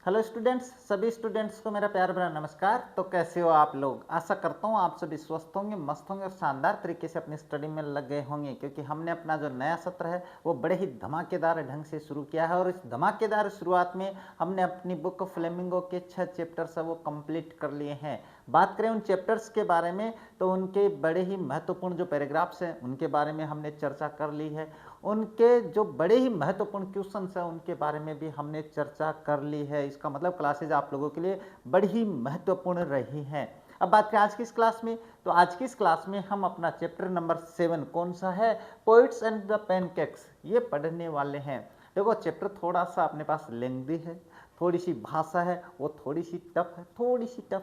Hello students, सभी students को मेरा प्यार भरा नमस्कार। तो कैसे हो आप लोग? आशा करता हूँ आप सभी स्वस्थ होंगे, मस्त होंगे और शानदार तरीके से अपनी स्टडी में लग गए होंगे, क्योंकि हमने अपना जो नया सत्र है वो बड़े ही धमाकेदार ढंग से शुरू किया है। और इस धमाकेदार शुरुआत में हमने अपनी बुक फ्लेमिंगो के 6 चैप्टर्स है वो कंप्लीट कर लिए हैं। बात करें उन चैप्टर्स के बारे में तो उनके बड़े ही महत्वपूर्ण जो पैराग्राफ्स हैं उनके बारे में हमने चर्चा कर ली है। उनके जो बड़े ही महत्वपूर्ण क्वेश्चंस हैं उनके बारे में भी हमने चर्चा कर ली है। इसका मतलब क्लासेज आप लोगों के लिए बड़ी ही महत्वपूर्ण रही हैं। अब बात करें आज की इस क्लास में, तो आज की इस क्लास में हम अपना चैप्टर नंबर 7 कौन सा है, पोइट्स एंड द पैनकेक्स, ये पढ़ने वाले हैं। देखो चैप्टर थोड़ा सा अपने पास लेंथी है, थोड़ी सी भाषा है वो थोड़ी सी टफ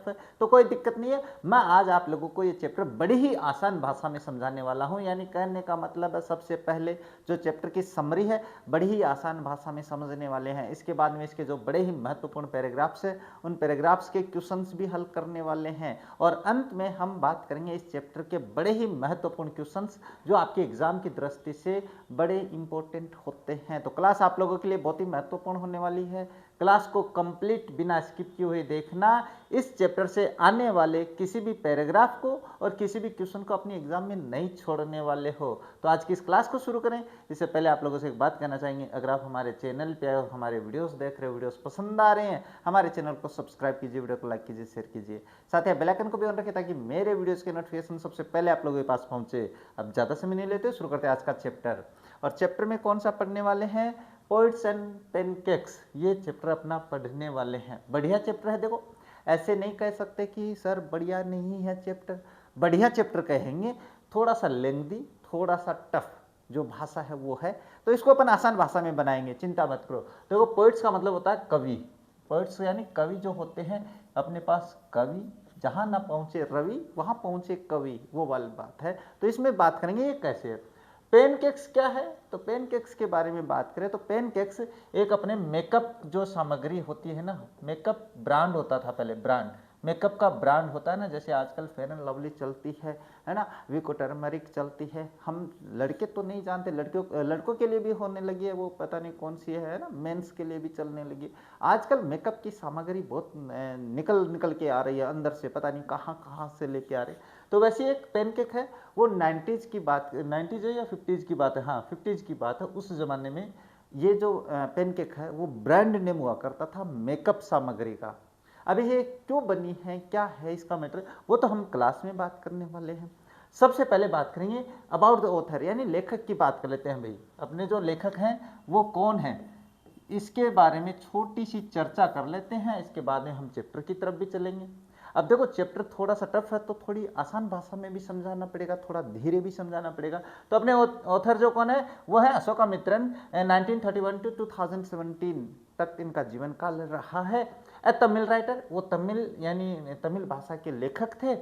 है, तो कोई दिक्कत नहीं है। मैं आज आप लोगों को ये चैप्टर बड़ी ही आसान भाषा में समझाने वाला हूँ। यानी कहने का मतलब है सबसे पहले जो चैप्टर की समरी है बड़ी ही आसान भाषा में समझने वाले हैं। इसके बाद में इसके जो बड़े ही महत्वपूर्ण पैराग्राफ्स हैं उन पैराग्राफ्स के क्वेश्चंस भी हल करने वाले हैं। और अंत में हम बात करेंगे इस चैप्टर के बड़े ही महत्वपूर्ण क्वेश्चंस जो आपके एग्जाम की दृष्टि से बड़े इंपॉर्टेंट होते हैं। तो क्लास आप लोगों के लिए बहुत ही महत्वपूर्ण होने वाली है। क्लास को कंप्लीट बिना स्किप किए हुए देखना। इस चैप्टर से आने वाले किसी भी पैराग्राफ को और किसी भी क्वेश्चन को अपनी एग्जाम में नहीं छोड़ने वाले हो। तो आज की इस क्लास को शुरू करें इससे पहले आप लोगों से एक बात कहना चाहेंगे, अगर आप हमारे चैनल पे और हमारे वीडियोस देख रहे हो, वीडियोस पसंद आ रहे हैं, हमारे चैनल को सब्सक्राइब कीजिए, वीडियो को लाइक कीजिए, शेयर कीजिए, साथ ही बेल आइकन को भी ऑन रखें ताकि मेरे वीडियोस के नोटिफिकेशन सबसे पहले आप लोगों के पास पहुंचे। अब ज़्यादा समय नहीं लेते, शुरू करते हैं आज का चैप्टर। और चैप्टर में कौन सा पढ़ने वाले हैं, पोइट्स एंड पेनकेक्स, ये चैप्टर अपना पढ़ने वाले हैं। बढ़िया चैप्टर है। देखो ऐसे नहीं कह सकते कि सर बढ़िया नहीं है चैप्टर, बढ़िया चैप्टर कहेंगे। थोड़ा सा लेंथी, थोड़ा सा टफ जो भाषा है वो है, तो इसको अपन आसान भाषा में बनाएंगे, चिंता मत करो। देखो पोइट्स का मतलब होता है कवि, पोइट्स यानी कवि जो होते हैं अपने पास, कवि जहाँ ना पहुँचे रवि वहाँ पहुँचे कवि, वो वाली बात है। तो इसमें बात करेंगे ये कैसे है। पेनकेक्स क्या है, तो पेनकेक्स के बारे में बात करें तो पेनकेक्स एक अपने मेकअप जो सामग्री होती है ना, मेकअप ब्रांड होता था पहले, ब्रांड मेकअप का ब्रांड होता है ना, जैसे आजकल फेयर एंड लवली चलती है ना, विको टर्मरिक चलती है। हम लड़के तो नहीं जानते, लड़कों के लिए भी होने लगी है, वो पता नहीं कौन सी है ना, मेंस के लिए भी चलने लगी। आजकल मेकअप की सामग्री बहुत निकल के आ रही है अंदर से, पता नहीं कहाँ कहाँ से लेके आ रही है। तो वैसे एक पेनकेक है, वो 90s की बात, 90s है या 50s की बात है, हाँ 50s की बात है। उस ज़माने में ये जो पेनकेक है वो ब्रांड नेम हुआ करता था मेकअप सामग्री का। अभी ये क्यों बनी है, क्या है इसका मैटर, वो तो हम क्लास में बात करने वाले हैं। सबसे पहले बात करेंगे अबाउट द ऑथर, यानी लेखक की बात कर लेते हैं। भाई अपने जो लेखक हैं वो कौन है, इसके बारे में छोटी सी चर्चा कर लेते हैं। इसके बाद में हम चैप्टर की तरफ भी चलेंगे। अब देखो चैप्टर थोड़ा सा टफ है तो थोड़ी आसान भाषा में भी समझाना पड़ेगा, थोड़ा धीरे भी समझाना पड़ेगा। तो अपने ऑथर जो कौन है वो है अशोकामित्रन। 1931 टू 2017 तक इनका जीवन काल रहा है। ए तमिल राइटर, वो तमिल यानी तमिल भाषा के लेखक थे।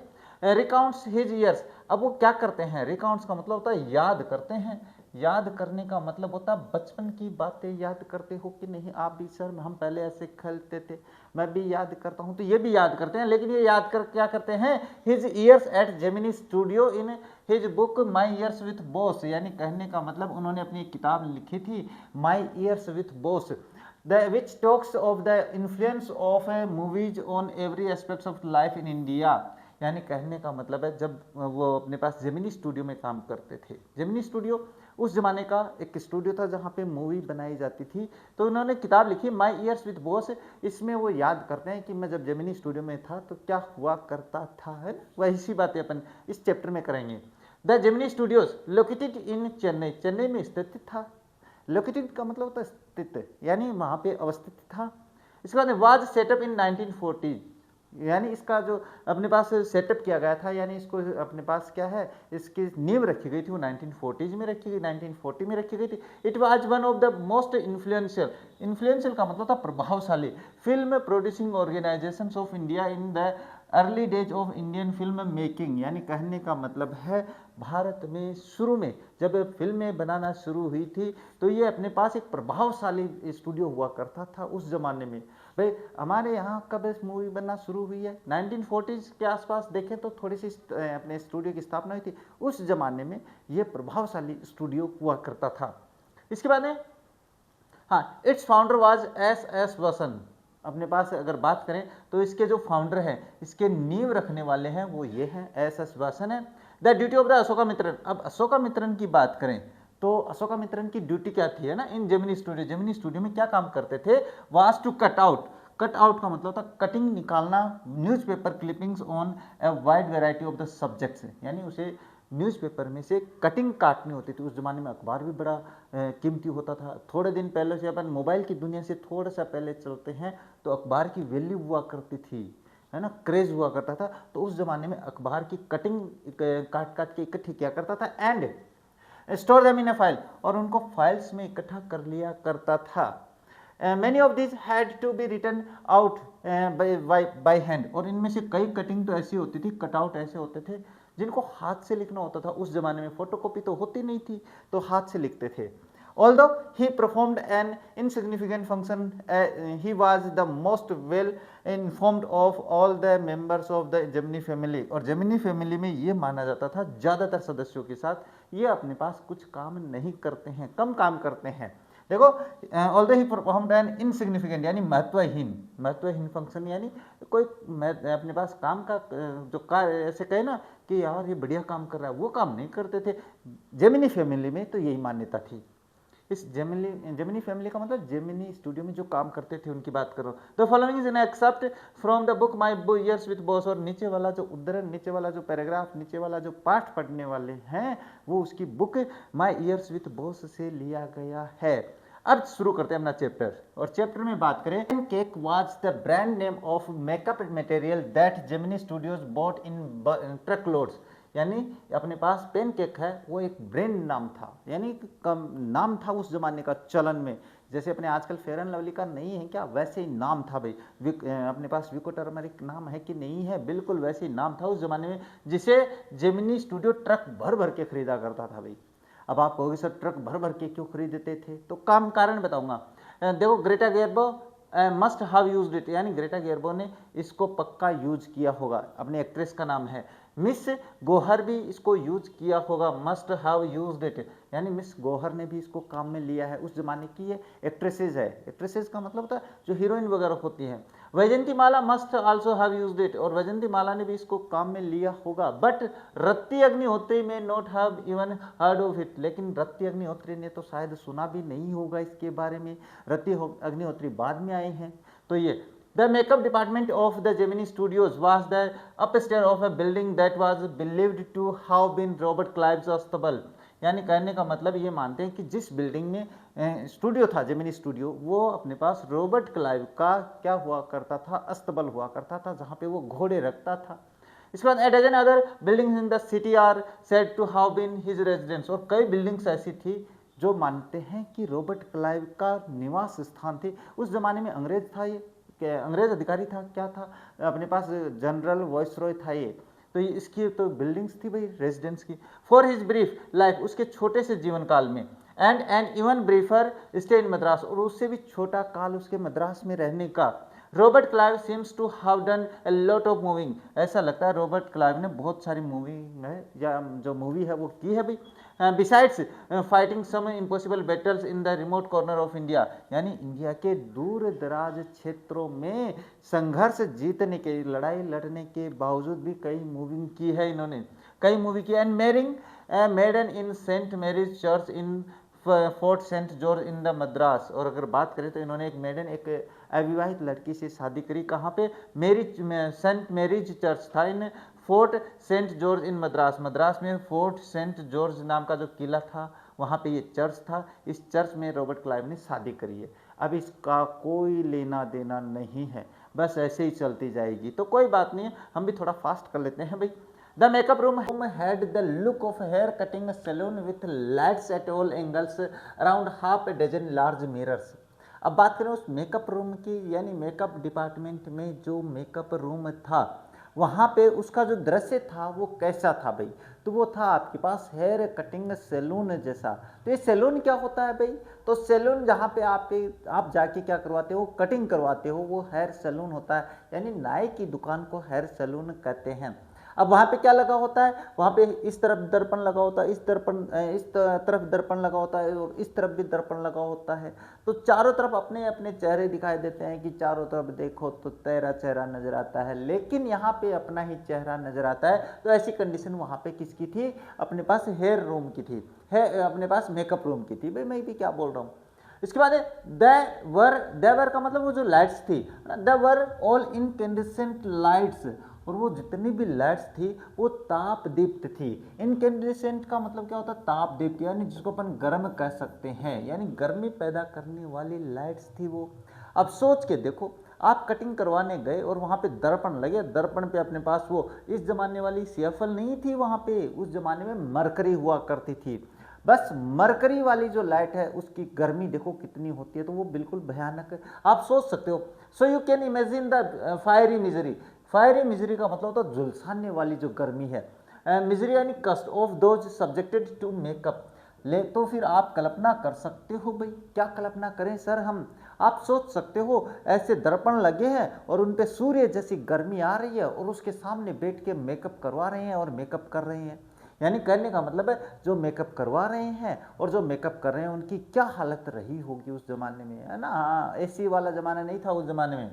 रिकाउंट्स हिज ईयर्स, अब वो क्या करते हैं, रिकाउंट्स का मतलब होता है याद करते हैं। याद करने का मतलब होता है बचपन की बातें याद करते हो कि नहीं आप भी, सर हम पहले ऐसे खेलते थे, मैं भी याद करता हूँ, तो ये भी याद करते हैं। लेकिन ये याद कर क्या करते हैं, his years at Gemini studio in his book my years with boss, यानी कहने का मतलब उन्होंने अपनी एक किताब लिखी थी my years with boss, which talks of the influence of movies on every aspects of life in India। यानी कहने का मतलब है जब वो अपने पास जेमिनी स्टूडियो में काम करते थे, जेमिनी स्टूडियो उस जमाने का एक स्टूडियो था जहाँ पे मूवी बनाई जाती थी। तो उन्होंने किताब लिखी माई ईयर्स विथ बॉस, इसमें वो याद करते हैं कि मैं जब जेमिनी स्टूडियो में था तो क्या हुआ करता था, है वही सी बातें अपन इस चैप्टर में करेंगे। The Gemini studios located in Chennai, Chennai में स्थित था। लोकेटेड का मतलब होता है स्थित, यानी वहाँ पे अवस्थित था। इसके बाद वाज सेटअप इन 1940, यानी इसका जो अपने पास सेटअप किया गया था, यानी इसको अपने पास क्या है, इसकी नींव रखी गई थी वो 1940s में रखी गई, 1940 में रखी गई थी। It was one of the most influential, influential का मतलब था प्रभावशाली, film producing organisations of India in the early days of Indian film making, यानी कहने का मतलब है भारत में शुरू में जब फिल्में बनाना शुरू हुई थी तो ये अपने पास एक प्रभावशाली स्टूडियो हुआ करता था उस जमाने में। भाई हमारे यहाँ कब मूवी बनना शुरू हुई है, 1940s के आसपास देखें तो थोड़ी सी अपने स्टूडियो की स्थापना हुई थी। उस जमाने में ये प्रभावशाली स्टूडियो हुआ करता था। इसके बाद में हाँ, it's founder was S S वसन, अपने पास अगर बात करें तो इसके जो फाउंडर हैं, इसके नींव रखने वाले हैं, वो ये हैं एस वासन है। द ड्यूटी ऑफ द अशोकामित्रन, अब अशोकामित्रन की बात करें तो अशोकामित्रन की ड्यूटी क्या थी, है ना, इन जेमिनी स्टूडियो में क्या काम करते थे, was to cut out, cut out का मतलब था कटिंग, निकालना, newspaper clippings on a wide variety of the subjects, यानी उसे न्यूज़पेपर में से कटिंग काटनी होती थी। उस ज़माने में अखबार भी बड़ा कीमती होता था। थोड़े दिन पहले से, अपन मोबाइल की दुनिया से थोड़ा सा पहले चलते हैं तो अखबार की वैल्यू हुआ करती थी, है ना, क्रेज हुआ करता था। तो उस ज़माने में अखबार की कटिंग काट काट के इकट्ठी किया करता था and store them in a file, और उनको फाइल्स में इकट्ठा कर लिया करता था। Many of this had to be written out by hand, और इनमें से कई कटिंग तो ऐसी होती थी, कटआउट ऐसे होते थे जिनको हाथ से लिखना होता था। उस जमाने में फोटोकॉपी तो होती नहीं थी, तो हाथ से लिखते थे। Although he performed an insignificant function, he was the most well informed of all the members of the Gemini family, और जेमिनी फैमिली में ये माना जाता था ज़्यादातर सदस्यों के साथ ये अपने पास कुछ काम नहीं करते हैं, कम काम करते हैं। देखो, although he performed an insignificant यानी महत्वहीन फंक्शन, यानी कोई अपने पास काम का जो कार्य ऐसे कहे ना कि यार ये बढ़िया काम कर रहा है, वो काम नहीं करते थे। जेमिनी फैमिली में तो यही मान्यता थी। इस जेमिनी फैमिली का मतलब जेमिनी स्टूडियो में जो काम करते थे उनकी बात करो। The following is an excerpt from the book my years with boss, और नीचे वाला जो उद्धरण, नीचे वाला जो पैराग्राफ, नीचे वाला जो पाठ पढ़ने वाले हैं वो उसकी book my years with boss से लिया गया है। अब शुरू करते हैं अपना चैप्टर, और चैप्टर में बात करें, pan cake was the brand name of makeup material that Gemini Studios bought in truck loads, यानी अपने पास पेन केक है वो एक ब्रांड नाम था, यानी कम नाम था उस जमाने का चलन में। जैसे अपने आजकल फेयर एंड लवली का नहीं है क्या, वैसे ही नाम था भाई। अपने पास विको टर्मरिक नाम है कि नहीं है, बिल्कुल वैसे ही नाम था उस जमाने में, जिसे जेमिनी स्टूडियो ट्रक भर भर के खरीदा करता था भाई। अब आप कहोगे सर ट्रक भर भर के क्यों खरीदते थे, तो काम कारण बताऊंगा। देखो, Greta Garbo must have used it, यानी ग्रेटा गेरबो ने इसको पक्का यूज किया होगा, अपने एक्ट्रेस का नाम है। मिस गोहर भी इसको यूज किया होगा, मस्ट हैव यूज्ड इट, यानी मिस गोहर ने भी इसको काम में लिया है। उस जमाने की ये एक्ट्रेसेज है, एक्ट्रेसेज का मतलब होता है जो हीरोइन वगैरह होती हैं। Vyjayanthimala must also have used it, और वैजंती माला ने भी इसको काम में लिया होगा। बट रत्ती अग्निहोत्री में not have even heard of it, लेकिन रत्ती अग्निहोत्री ने तो शायद सुना भी नहीं होगा इसके बारे में, रत्ती अग्निहोत्री बाद में आए हैं। तो ये The makeup department of the Gemini Studios was the upstairs of a building that was believed to have been Robert Clive's अस्तबल, यानी कहने का मतलब ये मानते हैं कि जिस बिल्डिंग में स्टूडियो था, जेमिनी स्टूडियो, वो अपने पास रॉबर्ट क्लाइव का क्या हुआ करता था, अस्तबल हुआ करता था, जहाँ पे वो घोड़े रखता था। इसके बाद a dozen other buildings in the city are said to have been his residence, और कई बिल्डिंग्स ऐसी थी जो मानते हैं कि रॉबर्ट क्लाइव का निवास स्थान थे। उस जमाने में अंग्रेज था, ये अंग्रेज अधिकारी था, क्या था, अपने पास जनरल वॉइसरॉय था ये, तो ये इसकी तो बिल्डिंग्स थी भाई, रेजिडेंस की। फॉर हिज ब्रीफ लाइफ, उसके छोटे से जीवन काल में, and an even briefer stay in Madras, और उससे भी छोटा काल उसके मद्रास में रहने का। Robert Clive seems to have done a lot of moving, ऐसा लगता है रॉबर्ट क्लाइव ने बहुत सारी मूवी है या जो मूवी है वो की है भाई। Besides fighting some impossible battles in the remote corner of India, यानी इंडिया के दूर दराज क्षेत्रों में संघर्ष जीतने के, लड़ाई लड़ने के बावजूद भी कई मूवी की है इन्होंने, कई मूवी की। And marrying maiden in Saint Mary's church in Fort Saint George in the Madras, और अगर बात करें तो इन्होंने एक मेडन, एक अविवाहित लड़की से शादी करी, कहाँ पे, सेंट मैरीज चर्च था इन फोर्ट सेंट जॉर्ज इन मद्रास, मद्रास में फोर्ट सेंट जॉर्ज नाम का जो किला था वहाँ पे ये चर्च था, इस चर्च में रॉबर्ट क्लाइव ने शादी करी है। अब इसका कोई लेना देना नहीं है, बस ऐसे ही चलती जाएगी, तो कोई बात नहीं है, हम भी थोड़ा फास्ट कर लेते हैं भाई। The makeup room had the look of a hair cutting salon with lights at all angles, around half a dozen large mirrors. अब बात करें उस मेकअप रूम की, यानी मेकअप डिपार्टमेंट में जो मेकअप रूम था वहाँ पे उसका जो दृश्य था वो कैसा था भाई, तो वो था आपके पास हेयर कटिंग सैलून जैसा। तो ये सैलून क्या होता है भाई, तो सैलून जहाँ पे आप जाके क्या करवाते हो, कटिंग करवाते हो, वो हेयर सैलून होता है, यानी नाई की दुकान को हेयर सैलून कहते हैं। अब वहाँ पे क्या लगा होता है, वहाँ पे इस तरफ दर्पण लगा होता है, इस तरफ दर्पण लगा होता है और इस तरफ भी दर्पण लगा होता है। तो चारों तरफ अपने अपने चेहरे दिखाई देते हैं कि चारों तरफ देखो तो तेरा चेहरा नजर आता है, लेकिन यहाँ पे अपना ही चेहरा नजर आता है। तो ऐसी कंडीशन वहाँ पे किसकी थी, अपने पास हेयर रूम की थी, है अपने पास मेकअप रूम की थी। भाई मैं भी क्या बोल रहा हूँ। इसके बाद देवर का मतलब वो जो लाइट्स थी, देवर ऑल इनकैंडेसेंट लाइट्स, और वो जितनी भी लाइट्स थी वो ताप दीप्त थी। इनकैंडेसेंट का मतलब क्या होता है, ताप दीप्त, यानी जिसको अपन गर्म कह सकते हैं, यानी गर्मी पैदा करने वाली लाइट्स थी वो। अब सोच के देखो, आप कटिंग करवाने गए और वहाँ पे दर्पण लगे, दर्पण पे अपने पास वो इस जमाने वाली सीएफएल नहीं थी, वहाँ पे उस जमाने में मरकरी हुआ करती थी। बस मरकरी वाली जो लाइट है उसकी गर्मी देखो कितनी होती है, तो वो बिल्कुल भयानक है, आप सोच सकते हो। So you can imagine the fiery misery. Fiery misery का मतलब होता है झुलसाने वाली जो गर्मी है। मिजरी यानी cursed of those subjected to makeup. ले तो फिर आप कल्पना कर सकते हो, भाई क्या कल्पना करें सर हम, आप सोच सकते हो ऐसे दर्पण लगे हैं और उन पे सूर्य जैसी गर्मी आ रही है और उसके सामने बैठ के मेकअप करवा रहे हैं और मेकअप कर रहे हैं। यानी कहने का मतलब है जो मेकअप करवा रहे हैं और जो मेकअप कर रहे हैं उनकी क्या हालत रही होगी उस जमाने में, है ना। हाँ, एसी वाला जमाना नहीं था उस जमाने में।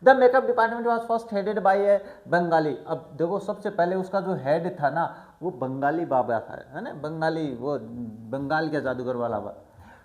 The makeup department was first headed by a Bengali. अब देखो सबसे पहले उसका जो हेड था ना वो बंगाली बाबा था, है ना, बंगाली, वो बंगाल के जादूगर वाला बा,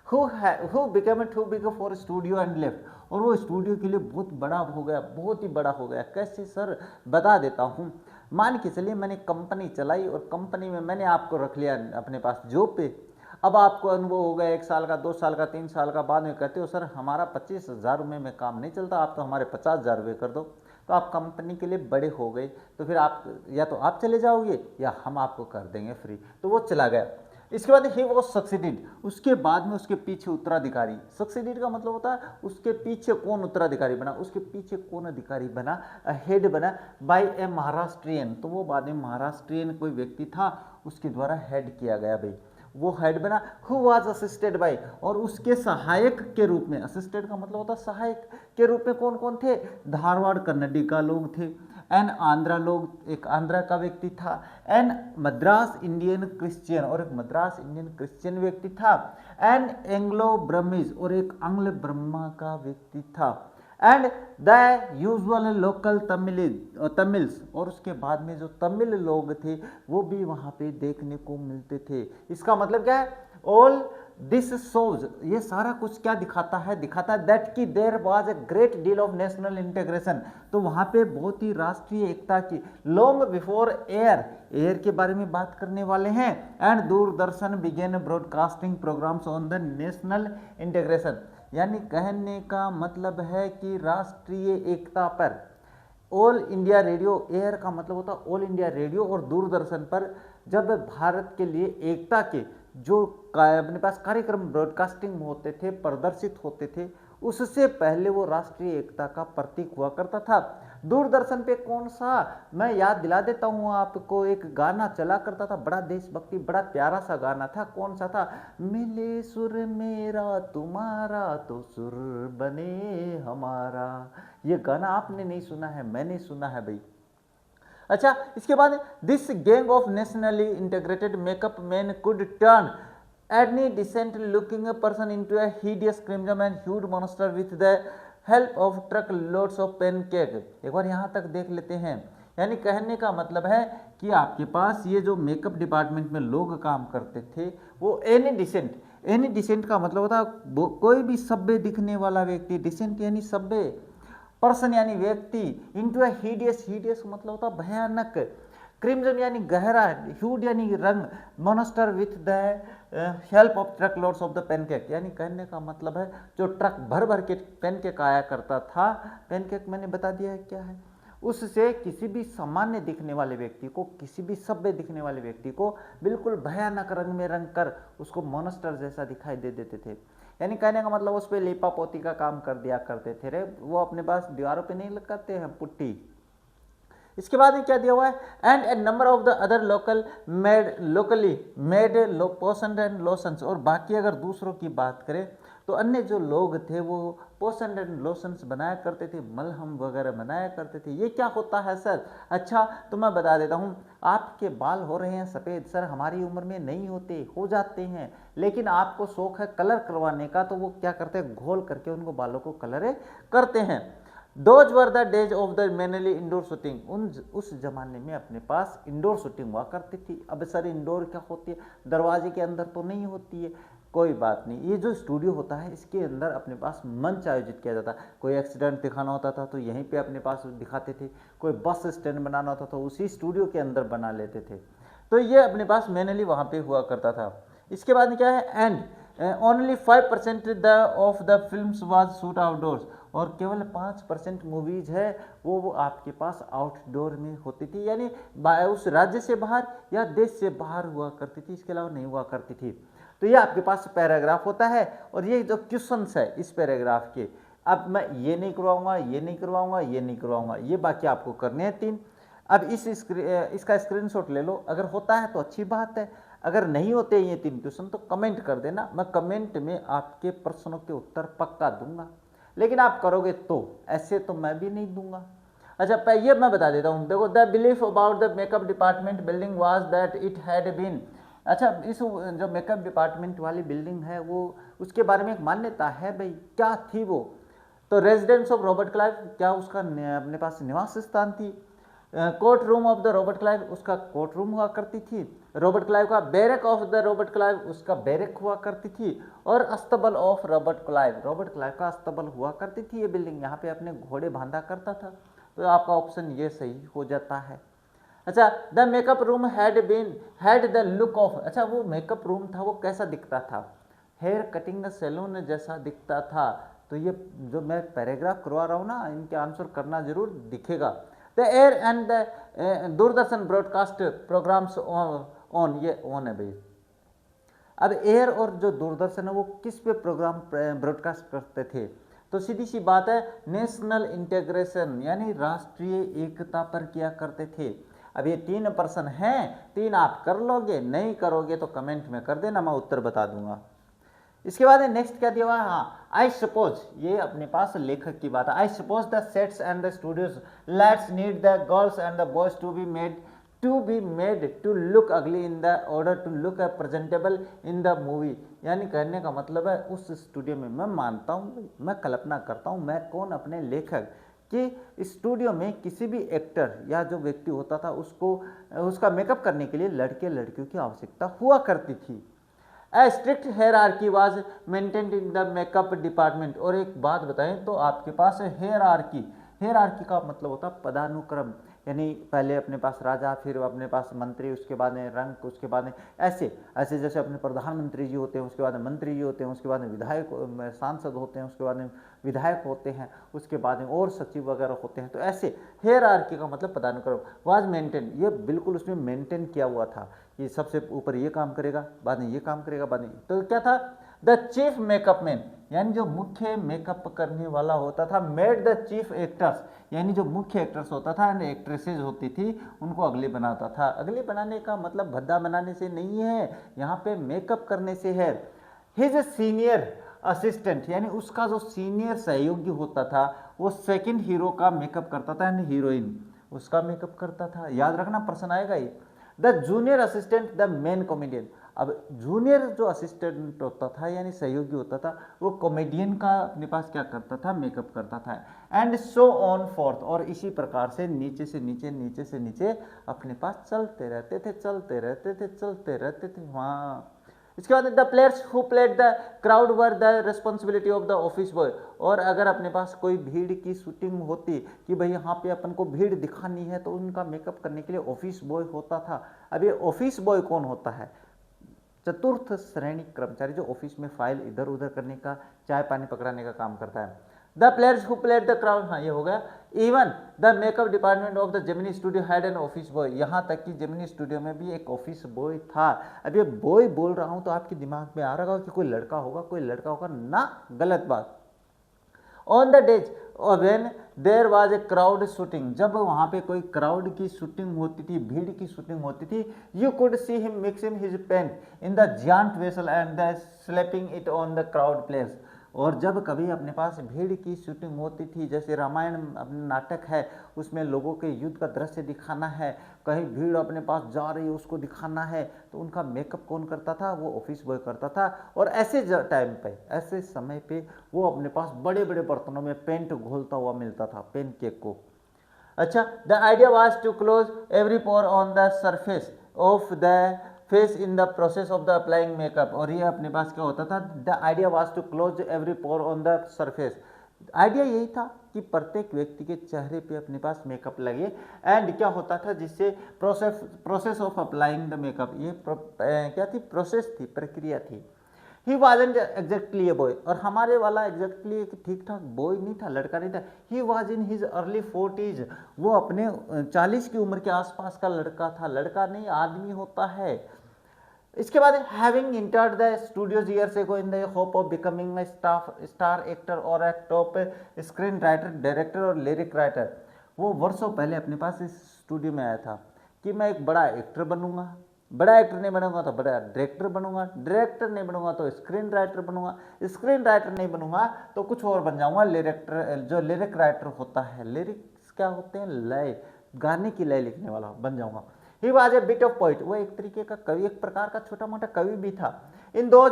who became too big for studio and left। और वो स्टूडियो के लिए बहुत बड़ा हो गया, बहुत ही बड़ा हो गया। कैसे सर, बता देता हूँ। मान के चलिए मैंने कंपनी चलाई और कंपनी में मैंने आपको रख लिया अपने पास जॉब पे। अब आपको अनुभव हो गया 1 साल का, 2 साल का, 3 साल का, बाद में कहते हो सर हमारा 25,000 रुपये में काम नहीं चलता, आप तो हमारे 50,000 रुपये कर दो। तो आप कंपनी के लिए बड़े हो गए, तो फिर आप या तो आप चले जाओगे या हम आपको कर देंगे फ्री। तो वो चला गया। इसके बाद ही वॉज सक्सीडिड, उसके बाद में उसके पीछे उत्तराधिकारी। सक्सीडिड का मतलब होता है उसके पीछे कौन उत्तराधिकारी बना, उसके पीछे कौन अधिकारी बना, हेड बना बाय ए महाराष्ट्रियन। तो वो बाद में महाराष्ट्रियन कोई व्यक्ति था उसके द्वारा हेड किया गया भाई, वो हेड बना। हु वाज असिस्टेड बाय, और उसके सहायक के रूप में, असिस्टेड का मतलब होता है सहायक के रूप में कौन कौन थे, धारवाड़ कन्नडी का लोग थे, एन आंध्रा लोग, एक आंध्रा का व्यक्ति था, एन मद्रास इंडियन क्रिश्चियन, और एक मद्रास इंडियन क्रिश्चियन व्यक्ति था, एन एंग्लो ब्रह्मीज, और एक आंग्ल ब्रह्मा का व्यक्ति था, and the usual local Tamils, और उसके बाद में जो तमिल लोग थे वो भी वहाँ पे देखने को मिलते थे। इसका मतलब क्या है, ऑल दिस शोज, ये सारा कुछ क्या दिखाता है, दिखाता है दैट कि there was a great deal of national integration. तो वहाँ पे बहुत ही राष्ट्रीय एकता की, लॉन्ग बिफोर एयर के बारे में बात करने वाले हैं, and Doordarshan began broadcasting programmes on the national integration. यानी कहने का मतलब है कि राष्ट्रीय एकता पर ऑल इंडिया रेडियो, एयर का मतलब होता है ऑल इंडिया रेडियो और दूरदर्शन पर जब भारत के लिए एकता के जो अपने पास कार्यक्रम ब्रॉडकास्टिंग होते थे, प्रदर्शित होते थे, उससे पहले वो राष्ट्रीय एकता का प्रतीक हुआ करता था। दूरदर्शन पे कौन सा, मैं याद दिला देता हूँ आपको, एक गाना चला करता था, बड़ा देशभक्ति, बड़ा प्यारा सा गाना था। कौन सा था, मिले सुर मेरा तुम्हारा तो सुर बने हमारा। ये गाना आपने नहीं सुना है, मैंने सुना है भाई। अच्छा, इसके बाद this gang of nationally integrated makeup man could turn any decent looking person into a hideous criminal and huge monster with the help of truck loads of pancake. एक बार यहाँ तक देख लेते हैं। यानी कहने का मतलब है कि आपके पास ये जो मेकअप डिपार्टमेंट में लोग काम करते थे वो एनी डिसेंट का मतलब होता है कोई भी सभ्य दिखने वाला व्यक्ति, डिसेंट यानी सभ्य, पर्सन यानी व्यक्ति, इनटू ए हिडियस मतलब होता भयानक, क्रिम्जन यानी गहरा, ह्यूड यानी रंग, monster with the help of truck loads of the pancake. यानी कहने का मतलब है जो ट्रक भर भर के पैनकेक आया करता था, पैनकेक मैंने बता दिया है क्या है, उससे किसी भी सामान्य दिखने वाले व्यक्ति को, किसी भी सभ्य दिखने वाले व्यक्ति को बिल्कुल भयानक रंग में रंग कर उसको मोनस्टर जैसा दिखाई दे देते थे। यानी कहने का मतलब उस पर लिपा पोती का काम कर दिया करते थे रे, वो अपने पास दीवारों पे नहीं लगाते हैं पुट्टी। इसके बाद क्या दिया हुआ है, and a number of the other locally made potion and lotions. और बाकी अगर दूसरों की बात करें तो अन्य जो लोग थे वो पोशन एंड लोशंस बनाया करते थे, मलहम वगैरह बनाया करते थे। ये क्या होता है सर? अच्छा तो मैं बता देता हूँ, आपके बाल हो रहे हैं सफ़ेद, सर हमारी उम्र में नहीं होते, हो जाते हैं, लेकिन आपको शौक है कलर करवाने का, तो वो क्या करते हैं, घोल करके उनको बालों को कलर करते हैं। Those were the days of the mainly indoor shooting, उस जमाने में अपने पास इंडोर शूटिंग हुआ करती थी। अब सर इंडोर क्या होती है, दरवाजे के अंदर तो नहीं होती है, कोई बात नहीं, ये जो स्टूडियो होता है इसके अंदर अपने पास मंच आयोजित किया जाता है। कोई एक्सीडेंट दिखाना होता था तो यहीं पे अपने पास दिखाते थे, कोई बस स्टैंड बनाना होता था तो उसी स्टूडियो के अंदर बना लेते थे। तो ये अपने पास मैनली वहाँ पे हुआ करता था। इसके बाद क्या है, and only 5% of the films was shoot outdoors, और केवल 5% मूवीज है वो आपके पास आउटडोर में होती थी, यानी उस राज्य से बाहर या देश से बाहर हुआ करती थी, इसके अलावा नहीं हुआ करती थी। तो ये आपके पास पैराग्राफ होता है, और ये जो क्वेश्चंस है इस पैराग्राफ के, अब मैं ये नहीं करवाऊंगा, ये नहीं करवाऊंगा, ये नहीं करवाऊंगा, ये बाकी आपको करने हैं 3। अब इसका स्क्रीनशॉट ले लो, अगर होता है तो अच्छी बात है, अगर नहीं होते ये 3 क्वेश्चन तो कमेंट कर देना, मैं कमेंट में आपके प्रश्नों के उत्तर पक्का दूंगा, लेकिन आप करोगे तो, ऐसे तो मैं भी नहीं दूंगा। अच्छा ये मैं बता देता हूँ, देखो the belief about the makeup department building was that it had been, अच्छा इस जो मेकअप डिपार्टमेंट वाली बिल्डिंग है वो, उसके बारे में एक मान्यता है भाई, क्या थी वो, तो रेजिडेंस ऑफ रॉबर्ट क्लाइव, क्या उसका अपने पास निवास स्थान थी। Court room of the Robert Clive, उसका कोर्ट रूम हुआ करती थी। रॉबर्ट क्लाइव का barrack of the Robert Clive, उसका बैरक हुआ करती थी। और अस्तबल of Robert Clive, Robert Clive का अस्तबल हुआ करती थी ये बिल्डिंग, यहाँ पे अपने घोड़े बांधा करता था। तो आपका ऑप्शन ये सही हो जाता है। अच्छा the makeup room had the look of, अच्छा वो मेकअप रूम था वो कैसा दिखता था, हेयर कटिंग सैलून जैसा दिखता था। तो ये जो मैं पैराग्राफ करवा रहा हूँ ना, इनके आंसर करना जरूर दिखेगा। The air and the Doordarshan broadcast programmes on, ये ऑन है भाई। अब एयर और जो दूरदर्शन है वो किस पे प्रोग्राम ब्रॉडकास्ट करते थे, तो सीधी सी बात है नेशनल इंटीग्रेशन यानी राष्ट्रीय एकता पर किया करते थे। अब ये 3 प्रश्न हैं, 3 आप कर लोगे, नहीं करोगे तो कमेंट में कर देना, मैं उत्तर बता दूंगा। इसके बाद नेक्स्ट क्या दिया हुआ है, हाँ आई सपोज, ये अपने पास लेखक की बात है। I suppose the sets and the studios lets need the girls and the boys to be made to look ugly in the order to look presentable in the movie, यानी कहने का मतलब है उस स्टूडियो में, मैं मानता हूँ, मैं कल्पना करता हूँ, मैं कौन, अपने लेखक, कि स्टूडियो में किसी भी एक्टर या जो व्यक्ति होता था उसको उसका मेकअप करने के लिए लड़के लड़कियों की आवश्यकता हुआ करती थी। ए strict hierarchy was maintained in the makeup department, और एक बात बताएं तो आपके पास हेयरआर्की का मतलब होता है पदानुक्रम, यानी पहले अपने पास राजा, फिर अपने पास मंत्री, उसके बाद में रंक, उसके बाद में ऐसे ऐसे जैसे अपने प्रधानमंत्री जी होते हैं, उसके बाद में मंत्री जी होते हैं, उसके बाद में विधायक सांसद होते हैं, उसके बाद में विधायक होते हैं, उसके बाद में और सचिव वगैरह होते हैं। तो ऐसे हेयरआर्की का मतलब पदानुक्रम वाज मेंटेन, ये बिल्कुल उसमें मेंटेन किया हुआ था कि सबसे ऊपर ये काम करेगा, बाद में ये काम करेगा, बाद में तो क्या था, द चीफ मेकअप मैन यानी जो मुख्य मेकअप करने वाला होता था, मेड द चीफ एक्टर्स यानी जो मुख्य एक्टर्स होता था एंड एक्ट्रेसेज होती थी उनको अगले बनाता था। अगले बनाने का मतलब भद्दा बनाने से नहीं है, यहाँ पे मेकअप करने से है। हिज सीनियर असिस्टेंट यानी उसका जो सीनियर सहयोगी होता था वो सेकंड हीरो का मेकअप करता था एंड हीरोइन उसका मेकअप करता था। याद रखना प्रश्न आएगा ये। The junior assistant the main comedian, अब जूनियर जो असिस्टेंट होता था यानी सहयोगी होता था वो कॉमेडियन का अपने पास क्या करता था, मेकअप करता था। एंड सो ऑन फोर्थ, और इसी प्रकार से नीचे से नीचे नीचे से नीचे अपने पास चलते रहते थे वहाँ। इसके बाद the players who played the crowd were the responsibility of the office boy, और अगर अपने पास कोई भीड़ की शूटिंग होती कि भाई यहाँ पे अपन को भीड़ दिखानी है तो उनका मेकअप करने के लिए ऑफिस बॉय होता था। अब ये ऑफिस बॉय कौन होता है, चतुर्थ श्रेणी कर्मचारी जो ऑफिस में फाइल इधर उधर करने का, चाय पानी पकड़ाने का काम करता है। The players who played the crowd, हाँ ये हो गया। Even the makeup department of the Gemini studio had an office boy, यहाँ तक कि जेमिनी स्टूडियो में भी एक ऑफिस बॉय था। अब ये बॉय बोल रहा हूँ तो आपके दिमाग में आ रहा होगा कि कोई लड़का होगा ना, गलत बात। On the days when there was a crowd shooting, जब वहाँ पे कोई क्राउड की शूटिंग होती थी, भीड़ की शूटिंग होती थी, you could see him mixing his paint in the giant vessel and the slapping it on the crowd players, और जब कभी अपने पास भीड़ की शूटिंग होती थी, जैसे रामायण अपने नाटक है, उसमें लोगों के युद्ध का दृश्य दिखाना है, कहीं भीड़ अपने पास जा रही है उसको दिखाना है, तो उनका मेकअप कौन करता था? वो ऑफिस बॉय करता था। और ऐसे टाइम पे, ऐसे समय पे वो अपने पास बड़े बड़े बर्तनों में पेंट घोलता हुआ मिलता था, पेन केक को। अच्छा, the idea was to close every pore on the surface of the face in the process of the applying makeup. और ये अपने पास क्या होता था? The idea was to close every pore on the surface. Idea यही था कि प्रत्येक व्यक्ति के चेहरे पे अपने पास मेकअप लगे। एंड क्या होता था? जिससे process of applying the makeup, ये क्या थी? प्रोसेस थी, प्रक्रिया थी। He wasn't exactly a boy, और हमारे वाला एग्जैक्टली एक ठीक ठाक बॉय नहीं था, लड़का नहीं था। He was in his early 40s, वो अपने 40 की उम्र के आसपास का लड़का था। लड़का नहीं, आदमी होता है। इसके बाद having entered the studios years ago in the hope of becoming a star actor और ए टॉप स्क्रीन राइटर, डायरेक्टर और लिरिक राइटर, वो वर्षों पहले अपने पास इस स्टूडियो में आया था कि मैं एक बड़ा एक्टर बनूंगा, बड़ा एक्टर नहीं बनूंगा तो बड़ा डायरेक्टर बनूंगा, डायरेक्टर नहीं बनूंगा तो स्क्रीन राइटर बनूंगा, स्क्रीन राइटर नहीं बनूंगा तो कुछ और बन जाऊंगा, लिरिक्टर, जो लिरिक राइटर होता है। लिरिक्स क्या होते हैं? लय, गाने की लय लिखने वाला बन जाऊंगा। ही was A bit of poet, वो एक तरीके का कवि, एक प्रकार का छोटा मोटा कवि भी था। In those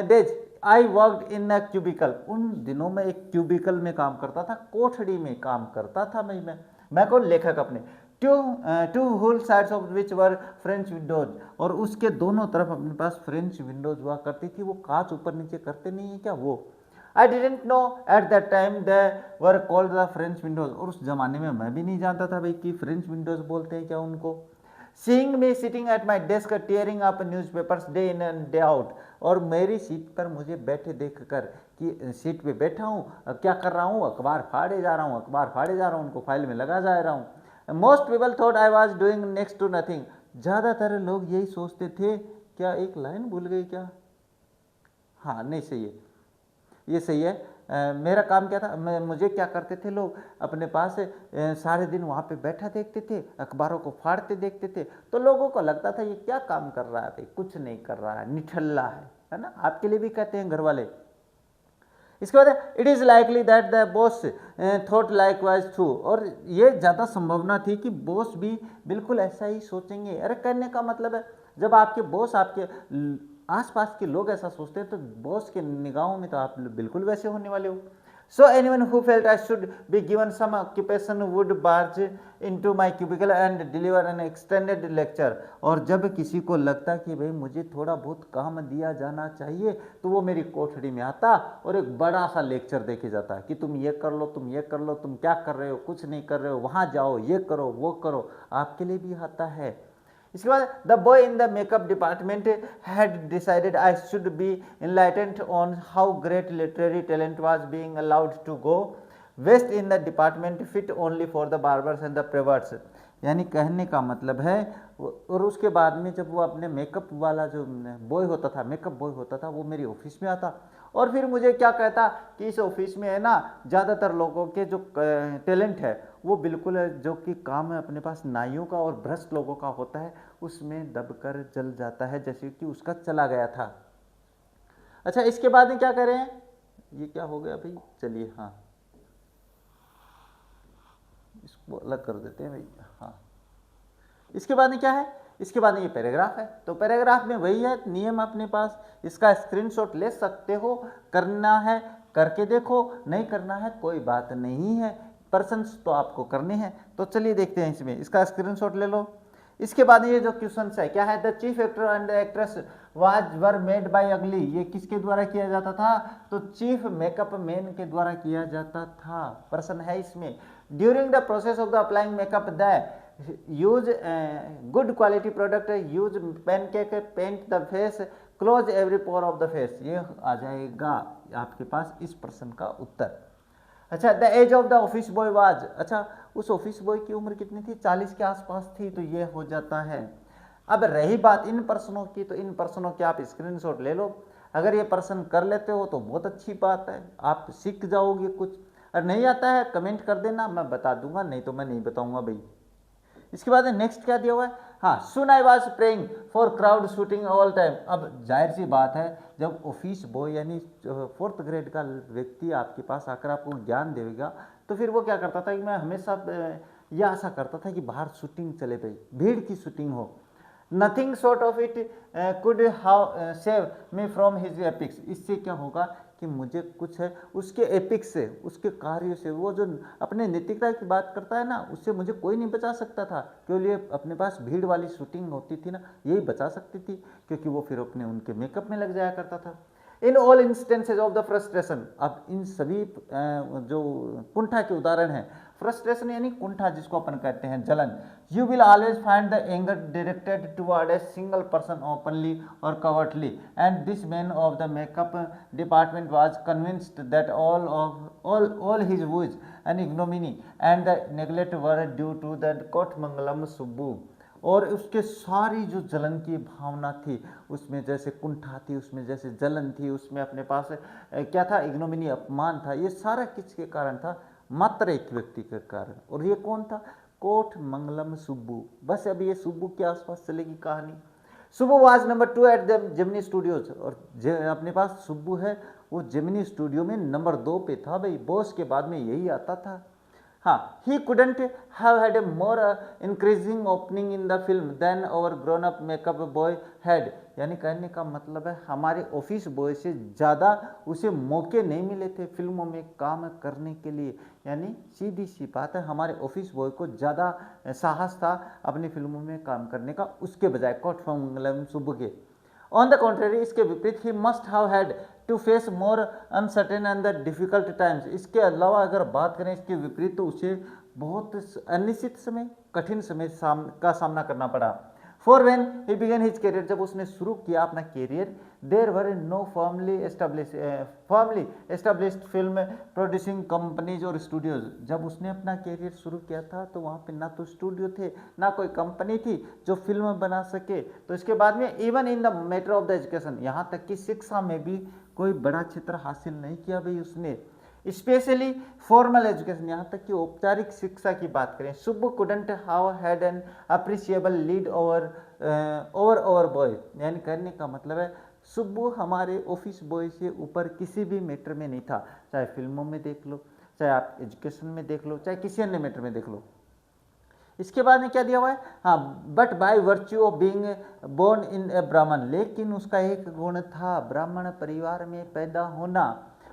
days I worked in a cubicle, उन दिनों में एक क्यूबिकल में काम करता था, कोठड़ी में काम करता था। मैं कौन? लेखक अपने। Two whole sides of which were French windows, और उसके दोनों तरफ अपने पास फ्रेंच विंडोज हुआ करती थी। वो कांच ऊपर नीचे करते नहीं है क्या? वो I didn't know at that time they were called the French windows, और उस जमाने में मैं भी नहीं जानता था भाई कि फ्रेंच विंडोज बोलते हैं क्या उनको। Seeing me sitting at my desk tearing up newspapers day in and day out, और मेरी सीट पर मुझे बैठे देख कर कि सीट पे बैठा हूँ, क्या कर रहा हूँ? अखबार फाड़े जा रहा हूँ, अखबार फाड़े जा रहा हूँ, उनको फाइल में लगा जा रहा हूँ। Most people thought I was doing next to nothing, ज़्यादातर लोग यही सोचते थे। क्या एक लाइन भूल गई क्या? हाँ, नहीं, सही है, ये सही है। मेरा काम क्या था? मुझे क्या करते थे लोग? अपने पास सारे दिन वहाँ पे बैठा देखते थे, अखबारों को फाड़ते देखते थे, तो लोगों को लगता था ये क्या काम कर रहा है भाई? कुछ नहीं कर रहा है, निठल्ला है ना? आपके लिए भी कहते हैं घर वाले। इसके बाद it is likely that the boss thought likewise too, और ये ज़्यादा संभावना थी कि बॉस भी बिल्कुल ऐसा ही सोचेंगे। अरे कहने का मतलब है, जब आपके बॉस, आपके आसपास के लोग ऐसा सोचते हैं तो बॉस के निगाहों में तो आप बिल्कुल वैसे होने वाले हो। So anyone who felt I should be given some occupation would barge into my cubicle and deliver an extended lecture, और जब किसी को लगता कि भाई मुझे थोड़ा बहुत काम दिया जाना चाहिए तो वो मेरी कोठड़ी में आता और एक बड़ा सा लेक्चर दे के जाता कि तुम ये कर लो, तुम ये कर लो, तुम क्या कर रहे हो? कुछ नहीं कर रहे हो, वहाँ जाओ, ये करो, वो करो। आपके लिए भी आता है। इसके बाद the boy in the makeup department had decided I should be enlightened on how great literary talent was being allowed to go waste in the department fit only for the barbers and the perverts. यानी कहने का मतलब है, और उसके बाद में जब वो अपने मेकअप वाला जो बॉय होता था, मेकअप बॉय होता था, वो मेरी ऑफिस में आता और फिर मुझे क्या कहता कि इस ऑफिस में है ना, ज़्यादातर लोगों के जो टैलेंट है वो बिल्कुल जो कि काम है अपने पास नाइयों का और भ्रष्ट लोगों का होता है, उसमें दबकर जल जाता है, जैसे कि उसका चला गया था। अच्छा, इसके बाद में क्या करें? ये क्या हो गया भाई? चलिए, हाँ, इसको अलग कर देते हैं भाई। हाँ, इसके बाद में क्या है? इसके बाद में ये पैराग्राफ है। तो पैराग्राफ में वही है नियम अपने पास, इसका स्क्रीनशॉट ले सकते हो, करना है करके देखो, नहीं करना है कोई बात नहीं है, पर्सन्स तो आपको करने हैं। तो चलिए देखते हैं इसमें, इसका स्क्रीनशॉट ले लो। इसके बाद ये जो क्वेश्चन है क्या है? The chief actor and actress were made by अगली, ये किसके द्वारा किया जाता था? तो चीफ मेकअप मैन के द्वारा किया जाता था। पर्सन है इसमें। During the process of the applying makeup the use good quality product, use pancake paint the face, close every pore of the face. ये आ जाएगा आपके पास इस प्रश्न का उत्तर। अच्छा, the age of the office boy was, अच्छा उस ऑफिस बॉय की उम्र कितनी थी? 40 के आसपास थी, तो ये हो जाता है। अब रही बात इन प्रश्नों की, तो इन प्रश्नों के आप स्क्रीनशॉट ले लो। अगर ये प्रश्न कर लेते हो तो बहुत अच्छी बात है, आप सीख जाओगे कुछ। और नहीं आता है कमेंट कर देना, मैं बता दूंगा, नहीं तो मैं नहीं बताऊंगा भाई। इसके बाद नेक्स्ट क्या दिया हुआ है? हाँ, सुन I was praying for crowd shooting all time. अब जाहिर सी बात है, जब ऑफिस बॉय यानी 4th ग्रेड का व्यक्ति आपके पास आकर आपको ज्ञान देगा, तो फिर वो क्या करता था कि मैं हमेशा यह आशा करता था कि बाहर शूटिंग चले भाई, भीड़ की शूटिंग हो। Nothing short of it could how save me from his epics. इससे क्या होगा कि मुझे कुछ है उसके एपिक्स से, उसके कार्यों से, वो जो अपने नैतिकता की बात करता है ना, उससे मुझे कोई नहीं बचा सकता था। केवल ये अपने पास भीड़ वाली शूटिंग होती थी ना, यही बचा सकती थी, क्योंकि वो फिर अपने उनके मेकअप में लग जाया करता था। In all instances of the frustration, अब इन सभी जो कुंठा के उदाहरण हैं, फ्रस्ट्रेशन यानी कुंठा जिसको अपन कहते हैं जलन, you will always find the anger directed toward a single person openly और covertly, and this man of the makeup department was convinced that all his woes and ignominy and the neglect were due to the Kothamangalam Subbu. और उसके सारी जो जलन की भावना थी, उसमें जैसे कुंठा थी, उसमें जैसे जलन थी, उसमें अपने पास क्या था, इग्नोमिनी, अपमान था, ये सारा किसके कारण था, मात्र एक व्यक्ति के कारण। और ये कौन था, कोटमंगलम सुब्बू। बस अब ये सुब्बू के आसपास चलेगी कहानी। Subbu was number 2 eight the Gemini studios, और अपने पास सुब्बू है वो जेमिनी स्टूडियो में नंबर 2 पे था भाई, बॉस के बाद में यही आता था। हाँ, he couldn't have had a more increasing opening in the film than our grown up makeup boy had। यानी कहने का मतलब है हमारे ऑफिस बॉय से ज़्यादा उसे मौके नहीं मिले थे फिल्मों में काम करने के लिए। यानी सीधी सी बात है, हमारे ऑफिस बॉय को ज़्यादा साहस था अपनी फिल्मों में काम करने का, उसके बजाय कोटमंगलम सुब्बू के। ऑन द कॉन्ट्रेरी, इसके विपरीत, he must have had to face more uncertain and the difficult times. इसके अलावा अगर बात करें इसके विपरीत, तो उसे बहुत अनिश्चित समय, कठिन समय का सामना करना पड़ा। For when he began his career, जब उसने शुरू किया अपना career, there were no firmly established film producing companies और स्टूडियोज। जब उसने अपना करियर शुरू किया था तो वहाँ पे ना तो स्टूडियो थे, ना कोई कंपनी थी जो फिल्म बना सके। तो इसके बाद में even in the matter of the education, यहाँ तक कि शिक्षा में भी कोई बड़ा क्षेत्र हासिल नहीं किया भाई उसने, स्पेशली फॉर्मल एजुकेशन, यहाँ तक कि औपचारिक शिक्षा की बात करें। Subbu couldn't how had an appreciable lead over boy. यानी कहने का मतलब है सुब्बू हमारे ऑफिस बॉय से ऊपर किसी भी मैटर में नहीं था, चाहे फिल्मों में देख लो, चाहे आप एजुकेशन में देख लो, चाहे किसी अन्य मैटर में देख लो। इसके बाद में क्या दिया हुआ है, हाँ, but by virtue of being born in a Brahmin, लेकिन उसका एक गुण था ब्राह्मण परिवार में पैदा होना।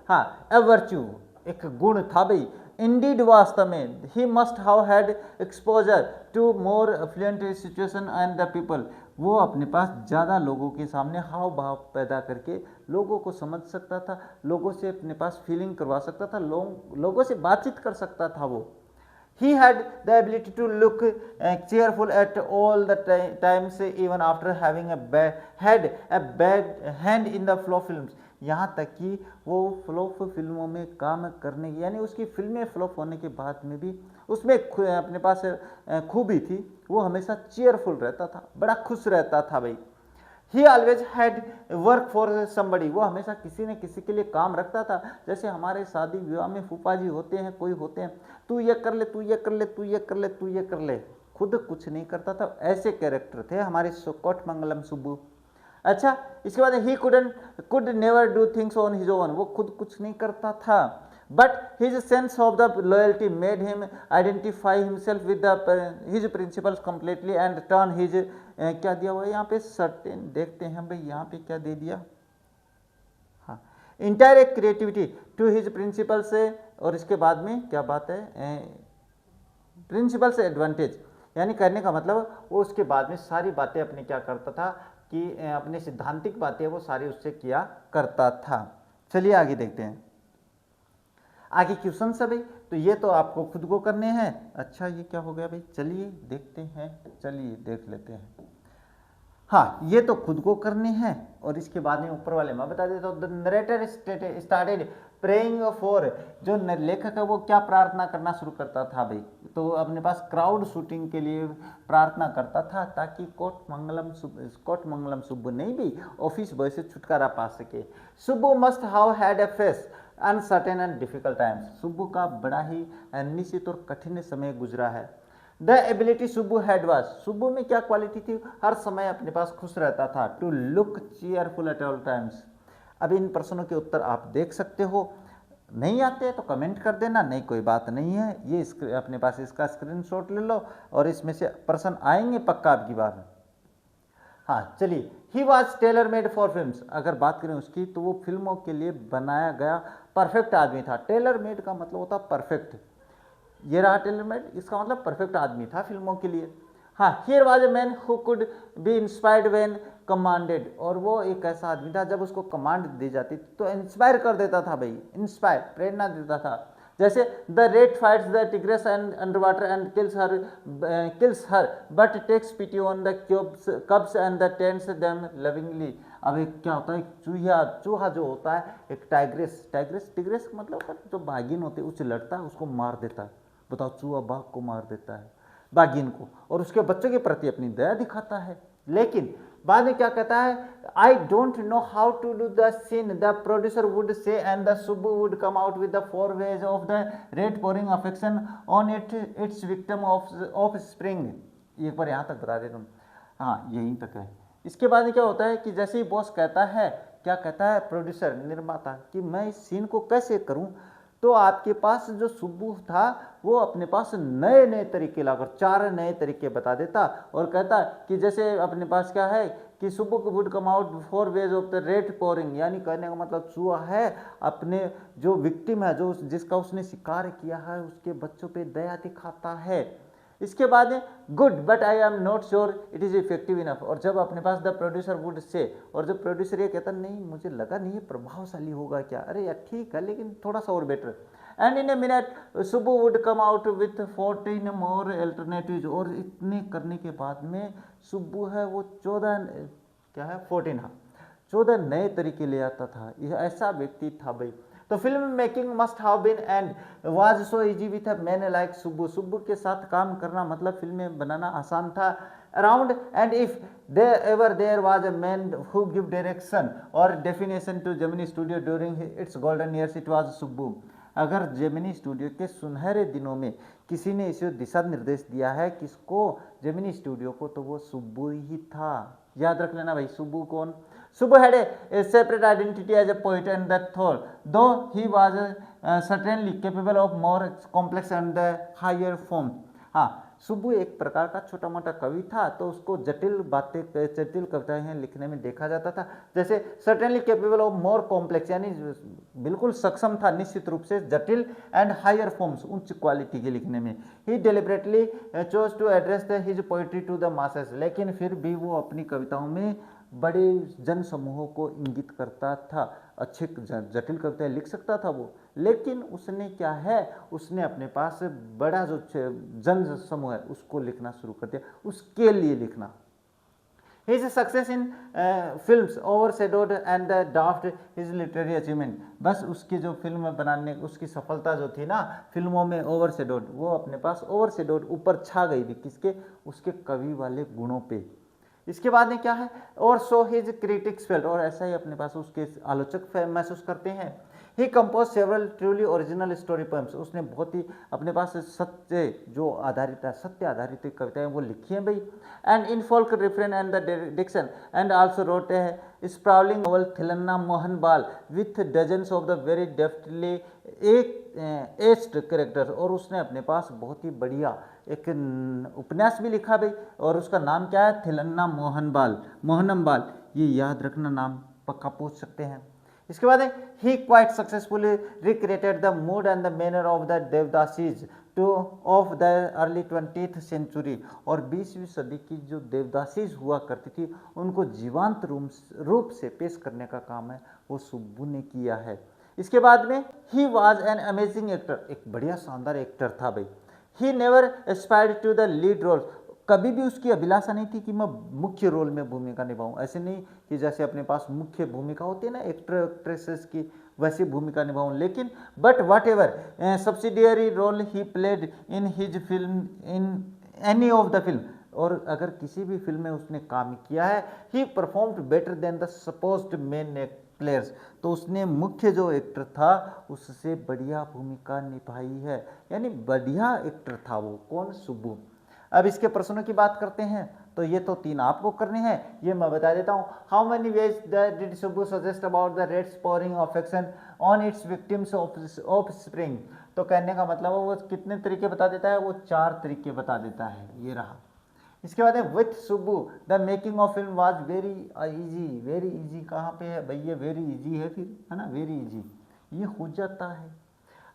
हाँ, ए वर्च्यू, एक गुण था भाई। इंडीड, वास्तव में, he must have had exposure to more fluent situation and the people, वो अपने पास ज़्यादा लोगों के सामने हाव भाव पैदा करके लोगों को समझ सकता था, लोगों से अपने पास फीलिंग करवा सकता था, लोगों से बातचीत कर सकता था वो। He had the ability to look cheerful at all the times, even after having had a bad hand in the flop films। यहाँ तक कि वो फ्लॉप फिल्मों में काम करने की, यानी उसकी फिल्में फ्लॉप होने के बाद में भी उसमें अपने पास खूबी थी, वो हमेशा चीयरफुल रहता था, बड़ा खुश रहता था भाई। ही always had work for somebody, वो हमेशा किसी न किसी के लिए काम रखता था। जैसे हमारे शादी विवाह में फूफा जी होते हैं, कोई होते हैं, तू ये कर ले, तू ये कर ले, तू ये कर ले, तू ये कर ले, खुद कुछ नहीं करता था। ऐसे कैरेक्टर थे हमारे कोटमंगलम सुब्बू। अच्छा, इसके बाद he could never do things on his own, वो खुद कुछ नहीं करता था। But his sense of the loyalty made him identify himself with his principles completely and turn his क्या दिया हुआ है यहाँ पे, सर्टेन, देखते हैं भाई यहाँ पे क्या दे दिया, हाँ, entire creativity to his principal से। और इसके बाद में क्या बात है, प्रिंसिपल से एडवांटेज, यानी करने का मतलब वो उसके बाद में सारी बातें अपने क्या करता था कि अपने सिद्धांतिक बातें वो सारी उससे किया करता था। चलिए आगे देखते हैं, आगे क्वेश्चन है भाई, तो ये तो आपको खुद को करने हैं। अच्छा, ये क्या हो गया भाई, चलिए देखते हैं, चलिए देख लेते हैं। हाँ, ये तो खुद को करने हैं, और इसके बाद में ऊपर वाले मैं बता देता हूँ। The narrator started praying for, जो लेखक है वो क्या प्रार्थना करना शुरू करता था भाई, तो अपने पास क्राउड शूटिंग के लिए प्रार्थना करता था, ताकि कोटमंगलम सुब्बू नहीं भी ऑफिस बॉय से छुटकारा पा सके। Subbu must have had a face uncertain and difficult times, Subbu का बड़ा ही अनिश्चित और कठिन समय गुजरा है। The ability Subbu had was, Subbu में क्या क्वालिटी थी, हर समय अपने पास खुश रहता था। To look cheerful at all times. अब इन प्रश्नों के उत्तर आप देख सकते हो, नहीं आते तो कमेंट कर देना, नहीं कोई बात नहीं है, ये अपने पास इसका स्क्रीनशॉट ले लो और इसमें से प्रश्न आएंगे पक्का आपकी बात। हाँ चलिए, he was tailor made for films, अगर बात करें उसकी तो वो फिल्मों के लिए बनाया गया परफेक्ट आदमी था। टेलर मेड का मतलब होता परफेक्ट, ये रहा टेलर मेड, इसका मतलब परफेक्ट आदमी था फिल्मों के लिए। हाँ, here was a man who could be inspired when commanded, और वो एक ऐसा आदमी था जब उसको कमांड दी जाती तो इंस्पायर कर देता था भाई, इंस्पायर प्रेरणा देता था। जैसे the red fights the tigress and under water and kills her but takes pity on the cubs and the tends them lovingly. अब एक क्या होता है, चूहा जो होता है, एक टिग्रेस मतलब जो बाघिन होती है उससे लड़ता है, उसको मार देता है। बताओ, चूहा बाघ को मार देता है, बाघिन को, और उसके बच्चों के प्रति अपनी दया दिखाता है। लेकिन बाद में क्या कहता है, I don't know how to do the scene, the producer would say and the Subbu would come out with the 4 ways of the red pouring affection on its victim of spring. एक बार यहाँ तक बता दे तुम, हाँ यहीं तक है। इसके बाद क्या होता है कि जैसे ही बॉस कहता है, क्या कहता है प्रोड्यूसर निर्माता, कि मैं इस सीन को कैसे करूं, तो आपके पास जो सुब्बू था वो अपने पास नए नए तरीके लाकर 4 नए तरीके बता देता और कहता कि जैसे अपने पास क्या है कि सुब्बू को would come out 4 ways of the red pouring, यानी कहने का मतलब चूहा है अपने जो विक्टिम है, जो जिसका उसने शिकार किया है, उसके बच्चों पे दया दिखाता है। इसके बाद good but I am not sure it is effective enough, और जब अपने पास द प्रोड्यूसर वुड से, और जब प्रोड्यूसर ये कहता नहीं मुझे लगा नहीं है प्रभावशाली होगा क्या, अरे यार ठीक है लेकिन थोड़ा सा और better. And in a minute Subbu would come out with 14 more alternative, और इतने करने के बाद में सुब्बू है वो 14 क्या है 14, हाँ 14 नए तरीके ले आता था। यह ऐसा व्यक्ति था भाई। तो film making must have been and was so easy with a man like Subbu, Subbu के साथ काम करना मतलब फिल्में बनाना आसान था। Around and if there was a man who give direction और definition to Gemini studio during its golden years it was Subbu. अगर जेमिनी स्टूडियो के सुनहरे दिनों में किसी ने इसे दिशा निर्देश दिया है किसको, जेमिनी स्टूडियो को, तो वो सुब्बू ही था। याद रख लेना भाई, सुब्बू कौन, Subbu had a separate identity as a poet and that thought, though he was certainly capable of more complex and higher form. हाँ, सुब्बू एक प्रकार का छोटा मोटा कवि था, तो उसको जटिल बातें, जटिल कविताएं लिखने में देखा जाता था। जैसे certainly capable of more complex, यानी बिल्कुल सक्षम था निश्चित रूप से जटिल एंड हायर फॉर्म्स, उच्च क्वालिटी के लिखने में। He deliberately chose to address his poetry to the masses, लेकिन फिर भी वो अपनी कविताओं में बड़े जन समूहों को इंगित करता था। अच्छे जटिल कविताएं लिख सकता था वो, लेकिन उसने क्या है, उसने अपने पास बड़ा जो जन समूह है उसको लिखना शुरू कर दिया, उसके लिए लिखना। His success in films overshadowed and dwarfed his literary achievement। बस उसकी जो फिल्म बनाने उसकी सफलता जो थी ना फिल्मों में, ओवरशेडोड, वो अपने पास ओवरशेडोड ऊपर छा गई थी किसके, उसके कवि वाले गुणों पे। इसके बाद में क्या है, और सो हिज क्रिटिक्स फेल्ट, और ऐसा ही अपने पास उसके आलोचक महसूस करते हैं। He compose several truly original story poems, उसने बहुत ही अपने पास सत्य जो आधारित है, सत्य आधारित कविताएं वो लिखी हैं भाई। And in folk refrain and the diction and also wrote a sprawling novel Thillana Mohanambal with dozens of the very deftly etched characters, और उसने अपने पास बहुत ही बढ़िया एक उपन्यास भी लिखा भाई, और उसका नाम क्या है, थिलन्ना मोहनम बाल, ये याद रखना, नाम पक्का पूछ सकते हैं। इसके बाद he quite successfully recreated the mood and the manner of the devadasis to of the early 20th century, और 20वीं सदी की जो देवदासीज हुआ करती थी उनको जीवंत रूप से पेश करने का काम है वो सुब्बू ने किया है। इसके बाद में he was an amazing actor, एक बढ़िया शानदार एक्टर था भाई। He never aspired to the lead role, कभी भी उसकी अभिलाषा नहीं थी कि मैं मुख्य रोल में भूमिका निभाऊं। ऐसे नहीं कि जैसे अपने पास मुख्य भूमिका होती है ना एक्टर एक्ट्रेसेस की, वैसी भूमिका निभाऊं, लेकिन but whatever subsidiary role he played in his film in any of the film, और अगर किसी भी फिल्म में उसने काम किया है, ही performed better than the supposed main players, तो उसने मुख्य जो एक्टर था उससे बढ़िया भूमिका निभाई है, यानी बढ़िया एक्टर था वो, कौन, सुब्बू। अब इसके प्रश्नों की बात करते हैं, तो ये तो 3 आपको करने हैं, ये मैं बता देता हूँ। How many ways did Subbu suggest about the red sporing affection on it's victims of spring. तो कहने का मतलब वो कितने तरीके बता देता है, वो 4 तरीके बता देता है, ये रहा। इसके बाद है with Subbu the making of film was very easy. Very easy कहाँ पे है भाई, ये वेरी इजी है फिर, है ना, वेरी इजी, ये हो जाता है।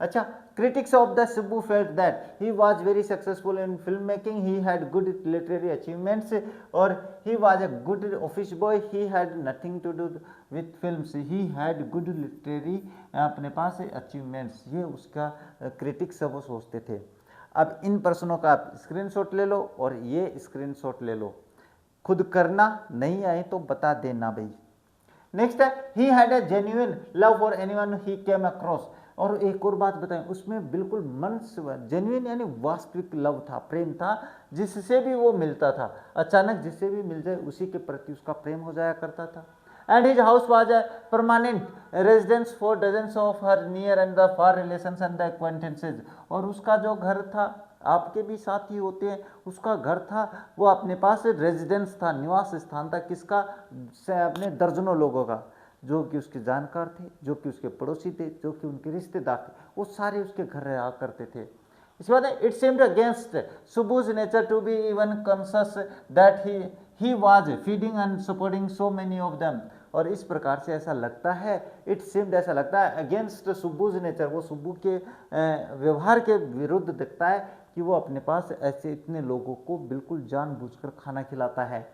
अच्छा, critics of the Subbu felt that he was very successful in filmmaking, he had good literary achievements, और he was a good office boy, he had nothing to do with films, he had good literary अपने पास achievements, ये उसका critics वो सोचते थे। अब इन प्रश्नों का आप स्क्रीनशॉट ले लो और ये स्क्रीनशॉट ले लो, खुद करना, नहीं आए तो बता देना भाई। नेक्स्ट है ही had A genuine love for anyone he came across, और एक और बात बताएं, उसमें बिल्कुल मन से जेन्युइन यानी वास्तविक लव था, प्रेम था, जिससे भी वो मिलता था, अचानक जिससे भी मिल जाए उसी के प्रति उसका प्रेम हो जाया करता था। And his house was a permanent residence for dozens of her near and the far relations and the acquaintances, और उसका जो घर था, आपके भी साथी होते हैं, उसका घर था, वो अपने पास रेजिडेंस था, निवास स्थान था, किसका, अपने दर्जनों लोगों का, जो कि उसके जानकार थे, जो कि उसके पड़ोसी थे, जो कि उनके रिश्तेदार थे, वो सारे उसके घर रहा करते थे। इसके बाद it seemed against Subbu's nature to be even conscious that he was feeding and supporting so many of them, और इस प्रकार से ऐसा लगता है, इट सीम्ड ऐसा लगता है अगेंस्ट सुबूज नेचर, वो सुब्बू के व्यवहार के विरुद्ध दिखता है कि वो अपने पास ऐसे इतने लोगों को बिल्कुल जानबूझकर खाना खिलाता है।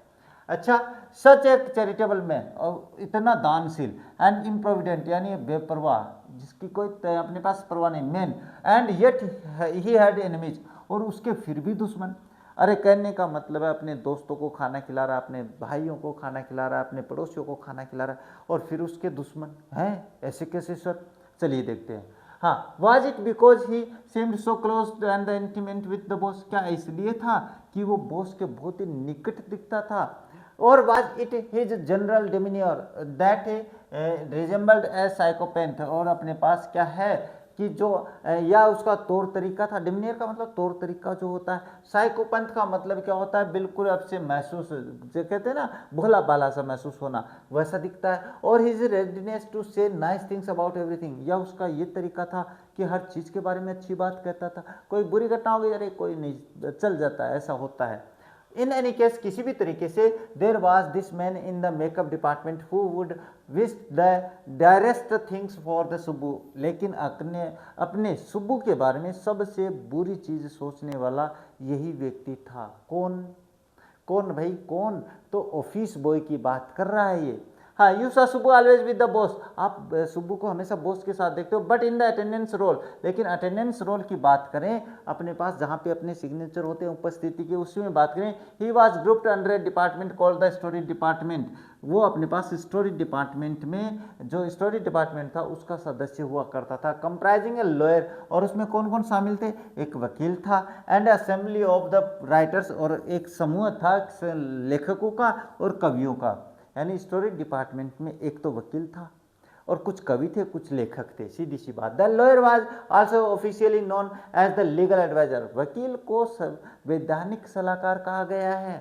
अच्छा, सच एक चैरिटेबल मैन, और इतना दानशील, एंड इम्प्रोविडेंट यानी बेपरवाह, जिसकी कोई अपने पास परवाह नहीं, man, and yet he had enemies, और उसके फिर भी दुश्मन। अरे कहने का मतलब है अपने दोस्तों को खाना खिला रहा है, अपने भाइयों को खाना खिला रहा है, अपने पड़ोसियों को खाना खिला रहा है, और फिर उसके दुश्मन हैं, ऐसे कैसे सर? चलिए देखते हैं। हाँ, was it because he seemed so close and intimate with the boss, क्या इसलिए था कि वो बॉस के बहुत ही निकट दिखता था, और was it his general demeanour that resembled a psychopath, और अपने पास क्या है कि जो या उसका तौर तरीका था, डिमिनियर का मतलब तौर तरीका जो होता है, साइकोपैथ का मतलब क्या होता है, बिल्कुल आपसे महसूस, जो कहते हैं ना भोला बाला सा महसूस होना, वैसा दिखता है। और हिज रेडीनेस टू से नाइस थिंग्स अबाउट एवरीथिंग, या उसका ये तरीका था कि हर चीज़ के बारे में अच्छी बात कहता था, कोई बुरी घटना हो गई अरे कोई नहीं, चल जाता है, ऐसा होता है। इन एनी केस, किसी भी तरीके से, there was this man in the makeup department who would wish the direst things for the Subbu, लेकिन अपने सुब्बू के बारे में सबसे बुरी चीज़ सोचने वाला यही व्यक्ति था। कौन? कौन भाई, कौन? तो ऑफिस बॉय की बात कर रहा है ये। हाँ, you saw Subbu always with the boss, आप सुब्बू को हमेशा बॉस के साथ देखते हो, but in the attendance role, लेकिन अटेंडेंस रोल की बात करें, अपने पास जहाँ पे अपने सिग्नेचर होते हैं उपस्थिति के, उसी में बात करें, he was grouped under A department called the story department, वो अपने पास स्टोरी डिपार्टमेंट में, जो स्टोरी डिपार्टमेंट था उसका सदस्य हुआ करता था, कंप्राइजिंग ए लॉयर, और उसमें कौन कौन शामिल थे, एक वकील था, and assembly of the writers, और एक समूह था लेखकों का और कवियों का, यानी स्टोरी डिपार्टमेंट में एक तो वकील था और कुछ कवि थे, कुछ लेखक थे, सीधी सी बात। The lawyer was also officially known as the legal adviser, वकील को वैधानिक सलाहकार कहा गया है,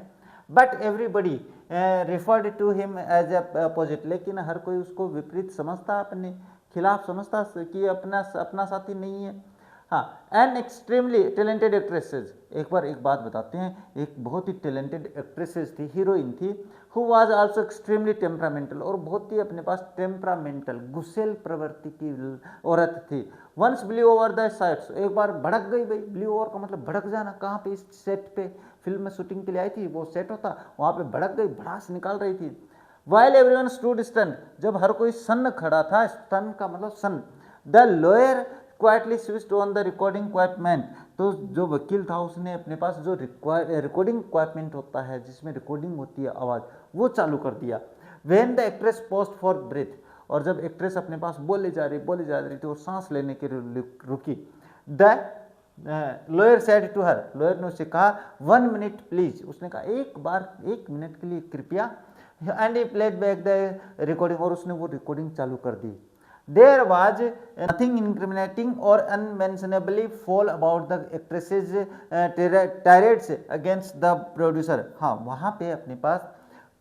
but everybody referred to him as a opposite, लेकिन हर कोई उसको विपरीत समझता, अपने खिलाफ समझता कि अपना साथी नहीं है। हाँ, एन एक्सट्रीमली टैलेंटेड एक्ट्रेसेज, एक बार एक बात बताते हैं, एक बहुत ही टैलेंटेड एक्ट्रेसेज थी, हीरोइन थी, who was also extremely temperamental, और बहुत ही अपने पास टेम्परामेंटल गुस्सेल प्रवृत्ति की औरत थी। Once blew over the sets, एक बार भड़क गई भाई, ब्लू ओवर का मतलब भड़क जाना, कहाँ पे, इस सेट पे, फिल्म में शूटिंग के लिए आई थी, वो सेट होता, वहाँ पे भड़क गई, भड़ास निकाल रही थी। वाइल एवरीवन स्टूड स्टन, जब हर कोई सन्न खड़ा था, स्तन का मतलब सन, the lawyer quietly switched on the recording equipment, तो जो वकील था उसने अपने पास जो रिकॉर्डिंग इक्विपमेंट होता है, जिसमें रिकॉर्डिंग होती है आवाज़, वो चालू कर दिया। When the actress paused for breath, और जब एक्ट्रेस अपने पास बोले जा रही थी और सांस लेने के लिए रुकी, the lawyer said to her, lawyer ने उससे कहा 1 मिनट प्लीज, उसने कहा एक मिनट के लिए कृपया, and he played back the recording, और उसने वो रिकॉर्डिंग चालू कर दी। There was nothing incriminating or unmentionably foul about the actress's tirades against the producer. हाँ, वहाँ पे अपने पास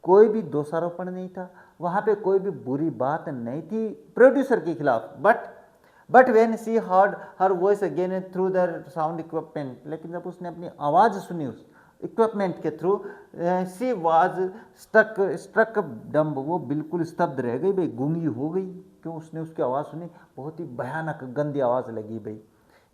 कोई भी दोषारोपण नहीं था, वहाँ पे कोई भी बुरी बात नहीं थी प्रोड्यूसर के खिलाफ. But when she heard her voice again through the sound equipment, लेकिन जब उसने अपनी आवाज़ सुनी उस इक्विपमेंट के through, she was struck dumb, वो बिल्कुल स्तब्ध रह गई भाई, गूंगी हो गई. क्यों? उसने उसकी आवाज़ सुनी, बहुत ही भयानक गंदी आवाज़ लगी भाई.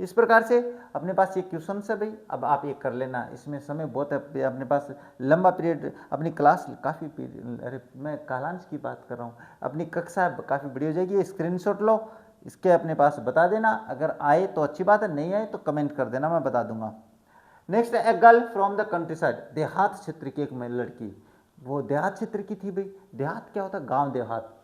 इस प्रकार से अपने पास ये क्वेश्चन है भाई. अब आप ये कर लेना, इसमें समय बहुत है अपने पास, लंबा पीरियड अपनी क्लास काफ़ी, अरे मैं कालांश की बात कर रहा हूँ, अपनी कक्षा काफ़ी बड़ी हो जाएगी. स्क्रीनशॉट लो, इसके अपने पास बता देना, अगर आए तो अच्छी बात है, नहीं आए तो कमेंट कर देना, मैं बता दूंगा. Next, a girl from the country side, देहात क्षेत्र की एक लड़की, वो देहात क्षेत्र की थी भाई. देहात क्या होता है? गांव देहात.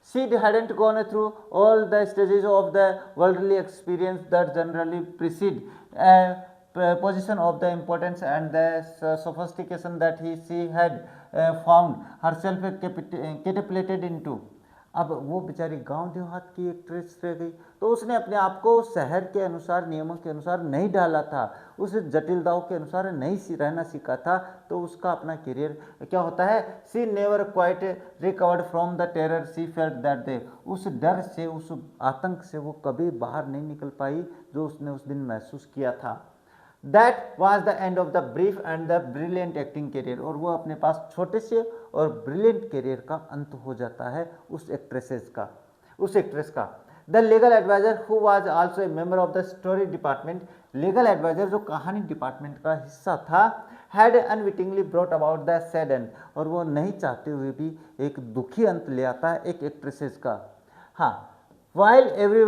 She hadn't gone through all the stages of the worldly experience that generally precede a position of the importance and the sophistication that she had found herself catapulted into. अब वो बेचारी गांव देहात की एक्ट्रेस रह गई, तो उसने अपने आप को शहर के अनुसार, नियमों के अनुसार नहीं डाला था, उस जटिलताओं के अनुसार नहीं रहना सीखा था, तो उसका अपना करियर क्या होता है? She never quite recovered from the terror she felt that day, उस डर से, उस आतंक से वो कभी बाहर नहीं निकल पाई जो उसने उस दिन महसूस किया था. That was the end of the brief and the brilliant acting career, और वो अपने पास छोटे से और ब्रिलियंट करियर का अंत हो जाता है उस एक्ट्रेस का. The legal adviser who was also a member of the story department, legal adviser जो कहानी डिपार्टमेंट का हिस्सा था, had unwittingly brought about the sad end, और वो नहीं चाहते हुए भी एक दुखी अंत ले आता है एक एक्ट्रेसेस का. हाँ, while every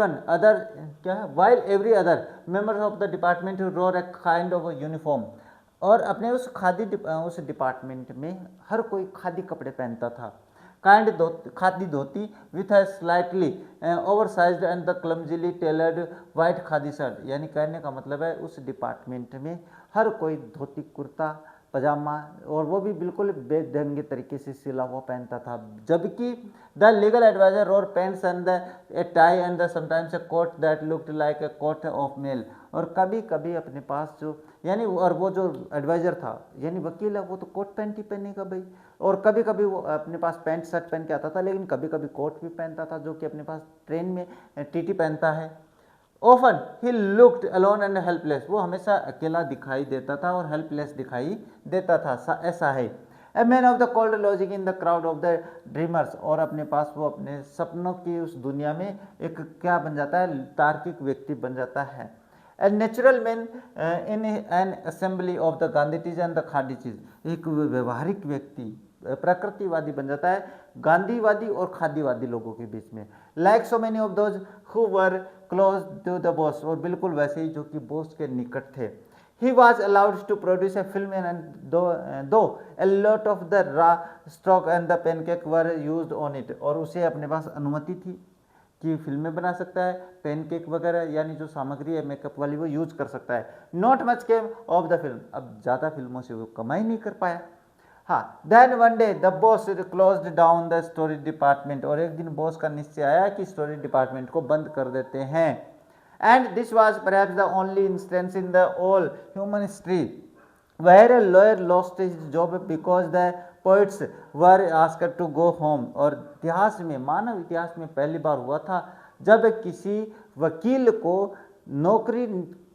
other members of the department wore a kind of a uniform, और अपने उस डिपार्टमेंट में हर कोई खादी कपड़े पहनता था. Khadi dhoti with a slightly oversized and the clumsily tailored white khadi shirt, यानी कहने का मतलब है उस डिपार्टमेंट में हर कोई धोती कुर्ता पजामा, और वो भी बिल्कुल बेढंगे तरीके से सिला हुआ पहनता था. जबकि द लीगल एडवाइजर और pants and the a tie and the sometimes a coat that looked like a coat of mail, और कभी कभी अपने पास जो, यानी और वो जो एडवाइजर था यानी वकील है, वो तो कोट पैंट ही पहनेगा भाई, और कभी कभी वो अपने पास पैंट शर्ट पहन के आता था, लेकिन कभी कभी कोट भी पहनता था, जो कि अपने पास ट्रेन में टीटी पहनता है. Often he looked alone and helpless, वो हमेशा अकेला दिखाई देता था और हेल्पलेस दिखाई देता था, ऐसा है. A man of the cold logic in the crowd of the dreamers, और अपने पास वो अपने सपनों की उस दुनिया में एक क्या बन जाता है? तार्किक व्यक्ति बन जाता है. A natural man in an assembly of the Gandhijis and the khadijis, एक व्यवहारिक व्यक्ति, प्रकृतिवादी बन जाता है गांधीवादी और खादीवादी लोगों के बीच में. Like so many of those who were close to the boss, और बिल्कुल वैसे ही जो कि बॉस के निकट थे. He was allowed to produce a film and though a lot of the raw stroke and the pancake were used on it, और उसे अपने पास अनुमति थी कि फिल्में बना सकता है, पेनकेक वगैरह यानी जो सामग्री है मेकअप वाली वो यूज कर सकता है. Not much came of the film, अब ज़्यादा फिल्मों से वो कमाई नहीं कर पाया. हाँ, then one day the boss closed down the story department, और एक दिन बॉस का निश्चय आया कि स्टोरी डिपार्टमेंट को बंद कर देते हैं. And this was perhaps the only instance in the all human history where a lawyer lost his job because the poets were asked to go home, और इतिहास में, मानव इतिहास में पहली बार हुआ था जब किसी वकील को नौकरी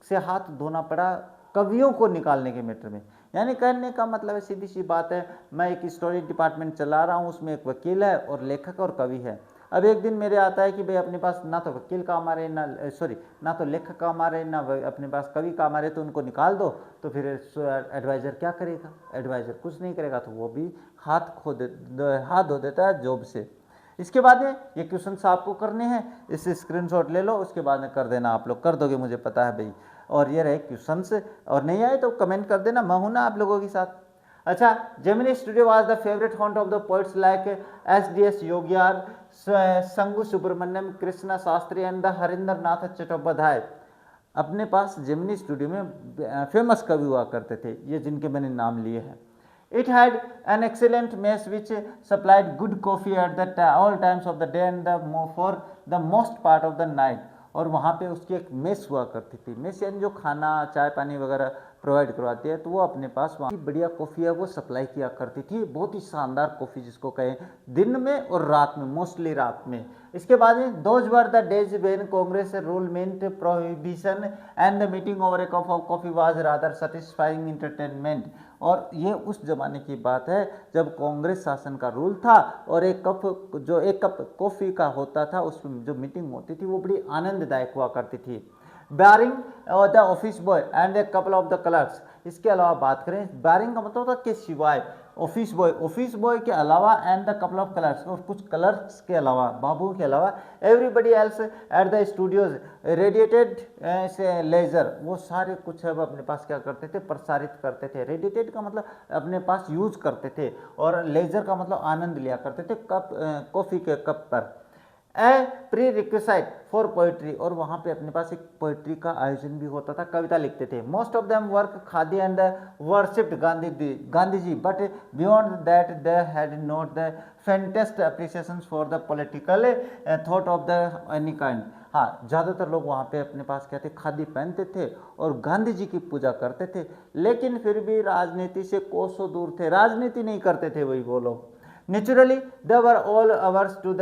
से हाथ धोना पड़ा कवियों को निकालने के मैटर में. यानी कहने का मतलब है, सीधी सी बात है, मैं एक स्टोरी डिपार्टमेंट चला रहा हूँ, उसमें एक वकील है और लेखक और कवि है. अब एक दिन मेरे आता है कि भाई अपने पास ना तो वकील काम आ रहे, ना तो लेखक काम आ रहे, ना अपने पास कवि काम आ रहे, तो उनको निकाल दो. तो फिर एडवाइज़र क्या करेगा? एडवाइज़र कुछ नहीं करेगा, तो वो भी हाथ धो देता है जॉब से. इसके बाद में ये क्वेश्चन आपको करने हैं, इस स्क्रीनशॉट ले लो, उसके बाद में कर देना. आप लोग कर दोगे मुझे पता है भाई. और ये रहे क्वेश्चंस, और नहीं आए तो कमेंट कर देना, मैं हूं ना आप लोगों के साथ. अच्छा, Gemini studio was the favourite haunt of the poets like S D S. Yogiyar, Sangu Subramaniam, Krishna Shastri and the Harindranath Chattopadhyay. अपने पास जेमिनी स्टूडियो में फेमस कवि हुआ करते थे, ये जिनके मैंने नाम लिए हैं. It had an excellent mess which supplied good coffee at the all times of the day and for the most part of the night. और वहाँ पे उसकी एक मेस हुआ करती थी। मेस यानी जो खाना चाय पानी वगैरह प्रोवाइड करवाती है, तो वो अपने पास वहाँ की बढ़िया कॉफ़ी है वो सप्लाई किया करती थी। बहुत ही शानदार कॉफ़ी जिसको कहें, दिन में और रात में, मोस्टली रात में। इसके बाद में those were the days when Congress rule meant prohibition and the meeting over A cup of coffee was rather satisfying entertainment. और ये उस जमाने की बात है जब कांग्रेस शासन का रूल था और एक कप कॉफ़ी का होता था, उसमें जो मीटिंग होती थी वो बड़ी आनंददायक हुआ करती थी। Bearing the office boy and a couple of the clerks. इसके अलावा बात करें, बैरिंग का मतलब होता कि सिवाय, ऑफिस बॉय के अलावा and the couple of clerks, और कुछ क्लर्क्स के अलावा, बाबू के अलावा, everybody else at the studios radiated से लेजर, वो सारे कुछ अब अपने पास क्या करते थे, प्रसारित करते थे। रेडिएटेड का मतलब अपने पास यूज करते थे, और लेजर का मतलब आनंद लिया करते थे कप कॉफ़ी के कप पर। ए प्री रिक्विसाइट फॉर पोइट्री, और वहाँ पे अपने पास एक पोइट्री का आयोजन भी होता था, कविता लिखते थे। Most of them work khadi and worshipped Gandhi ji, but beyond that they had not the faintest appreciation for the political thought of the any kind. हाँ, ज़्यादातर लोग वहाँ पे अपने पास क्या थे, खादी पहनते थे और गांधी जी की पूजा करते थे, लेकिन फिर भी राजनीति से कोसों दूर थे, राजनीति नहीं करते थे वही वो लोग। Naturally they were all averse to the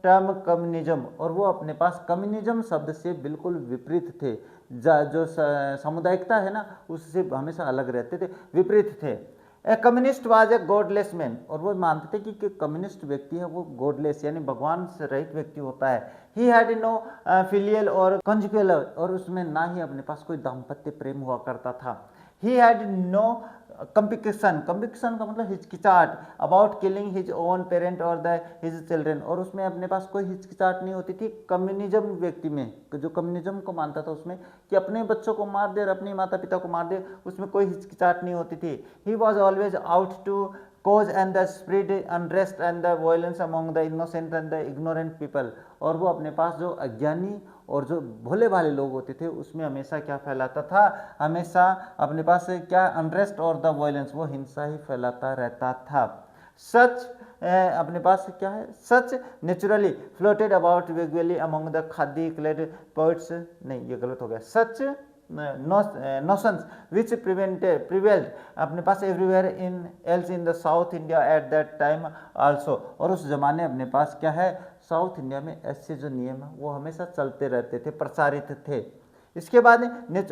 term communism, और वो अपने पास कम्युनिज्म शब्द से बिल्कुल विपरीत थे। जो सामुदायिकता है ना, उससे हमेशा अलग रहते थे, विपरीत थे। A communist was a godless man, और वो मानते थे कि कम्युनिस्ट व्यक्ति है वो गॉडलेस यानी भगवान से रहित व्यक्ति होता है। ही हैड नो फिलियल और कंजुगल, और उसमें ना ही अपने पास कोई दाम्पत्य प्रेम हुआ करता था। ही हैड नो कंपिक्शन का मतलब हिचकिचाट about killing his own parent और द हिज चिल्ड्रेन, और उसमें अपने पास कोई हिचकिचाट नहीं होती थी कम्युनिज्म व्यक्ति में, जो कम्युनिज्म को मानता था उसमें कि अपने बच्चों को मार दे और अपने माता पिता को मार दे, उसमें कोई हिचकिचाट नहीं होती थी। He was always out to cause and the spread unrest and the violence among the innocent and the ignorant people, और वो अपने पास जो अज्ञानी और जो भोले भाले लोग होते थे उसमें हमेशा क्या फैलाता था, हमेशा अपने पास क्या, अनरेस्ट और द वायलेंस, वो हिंसा ही फैलाता रहता था। सच अपने पास क्या है, such naturally floated about vaguely among the khadi clad poets, नहीं ये गलत हो गया, सच notions which prevailed अपने पास everywhere in else in the South India at that time also, और उस जमाने अपने पास क्या है, साउथ इंडिया में ऐसे जो नियम है वो हमेशा चलते रहते थे, प्रसारित थे। इसके बाद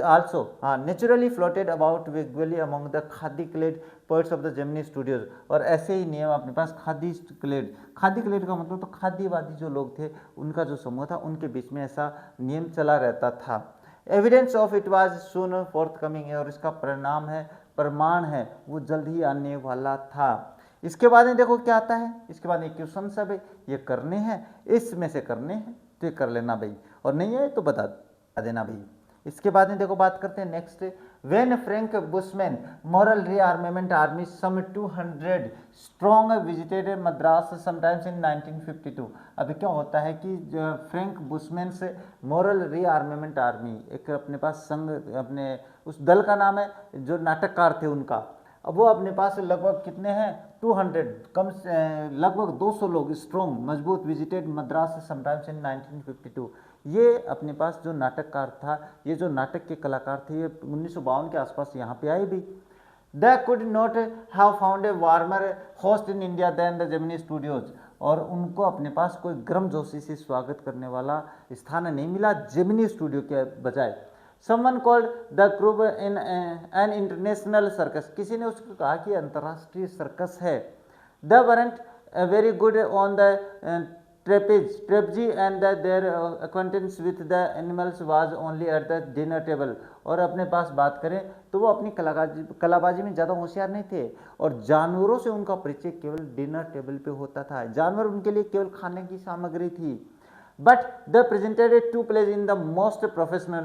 also naturally floated about vaguely among the khadi clad poets of the Gemini studios, और ऐसे ही नियम अपने पास खादी क्लेड का मतलब तो खादीवादी जो लोग थे उनका जो समूह था उनके बीच में ऐसा नियम चला रहता था। Evidence of it was soon fourth coming, और इसका प्रमाण है वो जल्द ही आने वाला था। इसके बाद में देखो क्या आता है, इसके बाद एक क्वेश्चन सब है, ये करने हैं, इसमें से करने हैं तो ये कर लेना भाई, और नहीं है तो बता देना भाई। इसके बाद में देखो बात करते हैं next, when Frank Buchman moral rearmament army some 200 strong visited Madras sometimes in 1952। अभी क्या होता है कि फ्रैंक बुशमैन से मॉरल रीआर्मेमेंट आर्मी, एक अपने पास संघ, अपने उस दल का नाम है, जो नाटककार थे उनका, अब वो अपने पास लगभग कितने हैं, 200 कम लगभग 200 लोग स्ट्रॉन्ग मजबूत विजिटेड मद्रास समटाइम्स इन 1952। ये अपने पास जो नाटककार था, ये जो नाटक के कलाकार थे, ये 1952 के आसपास यहाँ पे आए भी। They could not have found a warmer host in India than the Gemini studios, और उनको अपने पास कोई गर्मजोशी से स्वागत करने वाला स्थान नहीं मिला जेमिनी स्टूडियो के बजाय। Someone called the troupe in an international circus, किसी ने उसको कहा कि अंतर्राष्ट्रीय सर्कस है। The weren't very good on the trapeze and their acquaintance with the animals was only at the dinner table, और अपने पास बात करें तो वो अपनी कलाबाजी में ज़्यादा होशियार नहीं थे, और जानवरों से उनका परिचय केवल डिनर टेबल पे होता था, जानवर उनके लिए केवल खाने की सामग्री थी। But the presented 2 plays in the most professional